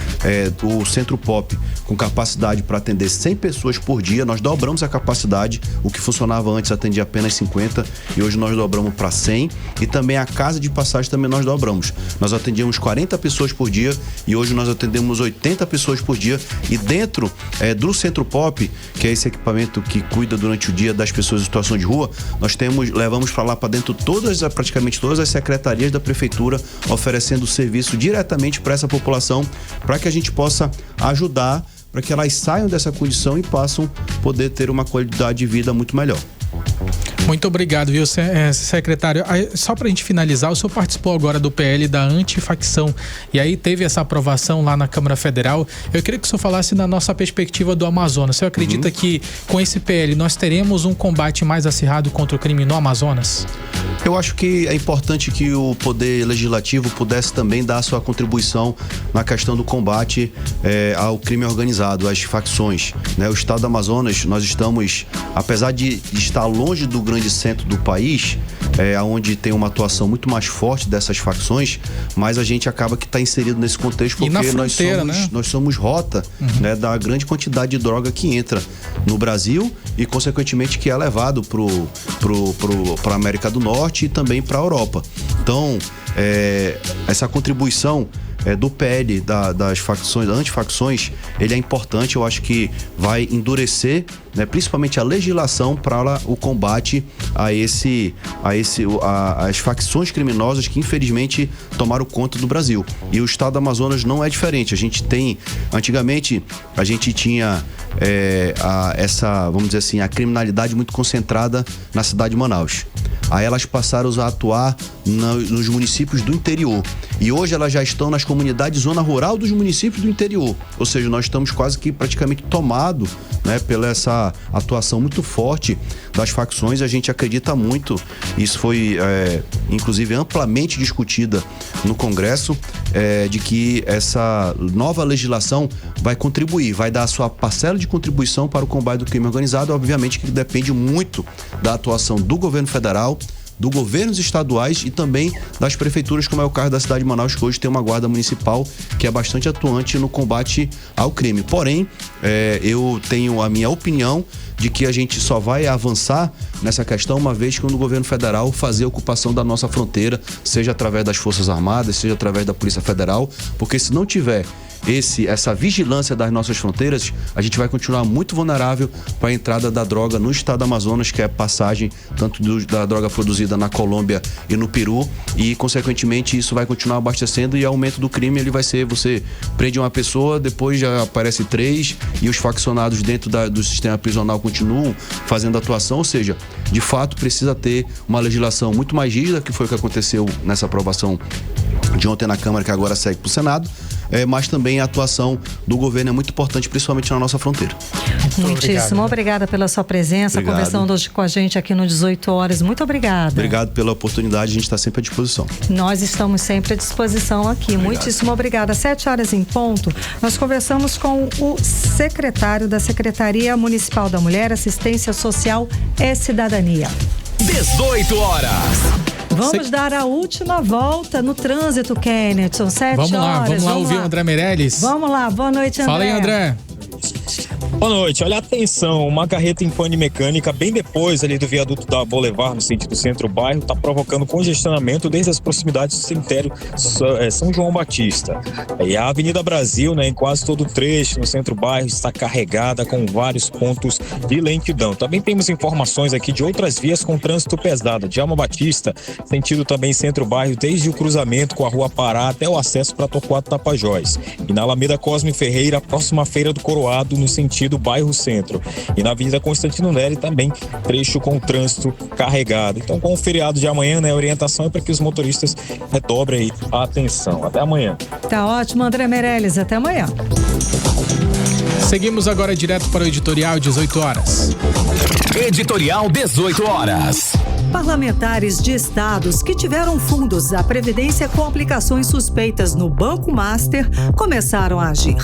Speaker 17: o Centro Pop com capacidade para atender 100 pessoas por dia. Nós dobramos a capacidade. O que funcionava antes atendia apenas 50 e hoje nós dobramos para 100. E também a Casa de Passagem também nós dobramos. Nós atendíamos 40 pessoas por dia e hoje nós atendemos 80 pessoas por dia. E dentro do Centro Pop, que é esse equipamento que cuida durante o dia das pessoas em situação de rua, nós levamos para lá para dentro praticamente todas as secretarias da prefeitura, oferecendo serviço diretamente para essa população, para que a gente possa ajudar, para que elas saiam dessa condição e possam poder ter uma qualidade de vida muito melhor.
Speaker 3: Muito obrigado, viu, secretário? Só pra gente finalizar, o senhor participou agora do PL da antifacção e aí teve essa aprovação lá na Câmara Federal. Eu queria que o senhor falasse na nossa perspectiva do Amazonas. O senhor acredita que com esse PL nós teremos um combate mais acirrado contra o crime no Amazonas?
Speaker 17: Eu acho que é importante que o Poder Legislativo pudesse também dar a sua contribuição na questão do combate ao crime organizado, às facções. O estado do Amazonas, nós estamos, apesar de estar longe do grande centro do país, onde tem uma atuação muito mais forte dessas facções, mas a gente acaba que está inserido nesse contexto porque nós somos rota da grande quantidade de droga que entra no Brasil e, consequentemente, que é levado para a América do Norte e também para a Europa. Então, essa contribuição do PL das facções, antifacções, ele é importante. Eu acho que vai endurecer, principalmente a legislação para o combate às facções criminosas que infelizmente tomaram conta do Brasil. E o estado do Amazonas não é diferente. Antigamente a gente tinha vamos dizer assim, a criminalidade muito concentrada na cidade de Manaus. Aí elas passaram a atuar nos municípios do interior. E hoje elas já estão nas comunidades zona rural dos municípios do interior. Ou seja, nós estamos quase que praticamente tomados pela essa atuação muito forte das facções. A gente acredita muito, isso foi inclusive amplamente discutida no Congresso, de que essa nova legislação vai contribuir, vai dar a sua parcela de contribuição para o combate do crime organizado. Obviamente que depende muito da atuação do governo federal, do governos estaduais e também das prefeituras, como é o caso da cidade de Manaus, que hoje tem uma guarda municipal que é bastante atuante no combate ao crime. Porém, eu tenho a minha opinião de que a gente só vai avançar nessa questão uma vez que o governo federal fazer a ocupação da nossa fronteira, seja através das Forças Armadas, seja através da Polícia Federal, porque se não tiver essa vigilância das nossas fronteiras, a gente vai continuar muito vulnerável para a entrada da droga no estado do Amazonas, que é a passagem tanto da droga produzida na Colômbia e no Peru, e consequentemente isso vai continuar abastecendo, e o aumento do crime ele vai ser, você prende uma pessoa, depois já aparece 3 e os faccionados dentro do sistema prisional continuam fazendo atuação. Ou seja, de fato precisa ter uma legislação muito mais rígida, que foi o que aconteceu nessa aprovação de ontem na Câmara, que agora segue para o Senado. Mas também a atuação do governo é muito importante, principalmente na nossa fronteira.
Speaker 2: Muitíssimo obrigada pela sua presença, conversando hoje com a gente aqui no 18 horas. Muito obrigada.
Speaker 17: Obrigado pela oportunidade, a gente está sempre à disposição.
Speaker 2: Nós estamos sempre à disposição aqui. Obrigado. Muitíssimo obrigada. 7 horas em ponto, nós conversamos com o secretário da Secretaria Municipal da Mulher, Assistência Social e Cidadania.
Speaker 1: 18 horas.
Speaker 2: Vamos dar a última volta no trânsito, Kenneth. São 7 horas.
Speaker 3: Vamos lá ouvir o André Meirelles.
Speaker 2: Vamos lá, boa noite, André.
Speaker 3: Fala aí, André.
Speaker 4: Boa noite. Olha, atenção, uma carreta em pane mecânica bem depois ali do viaduto da Boulevard, no sentido centro-bairro, está provocando congestionamento desde as proximidades do cemitério São João Batista. E a Avenida Brasil, né, em quase todo o trecho no centro-bairro, está carregada com vários pontos de lentidão. Também temos informações aqui de outras vias com trânsito pesado. De Alma Batista, sentido também centro-bairro, desde o cruzamento com a Rua Pará até o acesso para Torquato Tapajós. E na Alameda Cosme Ferreira, próxima à Feira do Coroado, no sentido bairro Centro. E na Avenida Constantino Neri também trecho com trânsito carregado. Então, com o feriado de amanhã, né, a orientação é para que os motoristas redobrem aí a atenção. Até amanhã.
Speaker 2: Tá ótimo, André Meirelles. Até amanhã.
Speaker 3: Seguimos agora direto para o editorial 18 horas.
Speaker 1: Editorial 18 horas.
Speaker 2: Parlamentares de estados que tiveram fundos da Previdência com aplicações suspeitas no Banco Master começaram a agir.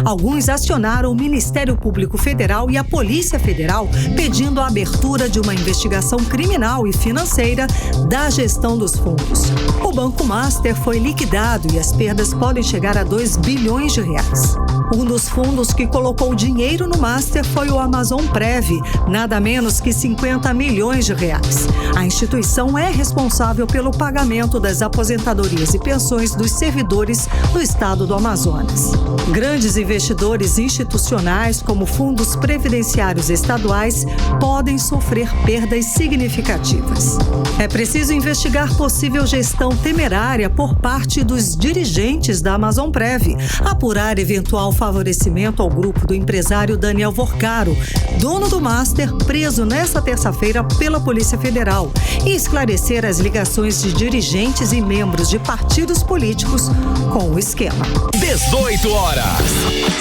Speaker 2: Alguns acionaram o Ministério Público Federal e a Polícia Federal pedindo a abertura de uma investigação criminal e financeira da gestão dos fundos. O Banco Master foi liquidado e as perdas podem chegar a 2 bilhões de reais. Um dos fundos que colocou dinheiro no Master foi o Amazon Prev, nada menos que 50 milhões de reais. A instituição é responsável pelo pagamento das aposentadorias e pensões dos servidores do estado do Amazonas. Grandes investidores institucionais, como fundos previdenciários estaduais, podem sofrer perdas significativas. É preciso investigar possível gestão temerária por parte dos dirigentes da Amazon Prev, apurar eventual favorecimento ao grupo do empresário Daniel Vorcaro, dono do Master, preso nesta terça-feira pela Polícia Federal, e esclarecer as ligações de dirigentes e membros de partidos políticos com o esquema.
Speaker 1: 18 horas.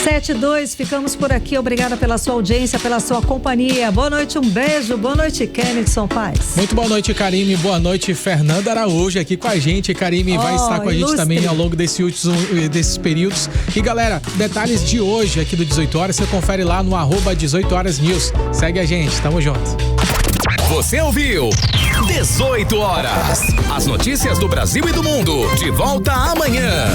Speaker 2: 7:02, ficamos por aqui. Obrigada pela sua audiência, pela sua companhia. Boa noite, um beijo. Boa noite, Kennedson Paz.
Speaker 3: Muito boa noite, Karime. Boa noite, Fernanda Araújo aqui com a gente. Karime vai estar com a gente também ao longo desses períodos. E galera, detalhes de hoje aqui do 18 horas, você confere lá no @18horasnews. Segue a gente, tamo junto.
Speaker 1: Você ouviu 18 horas. As notícias do Brasil e do mundo. De volta amanhã.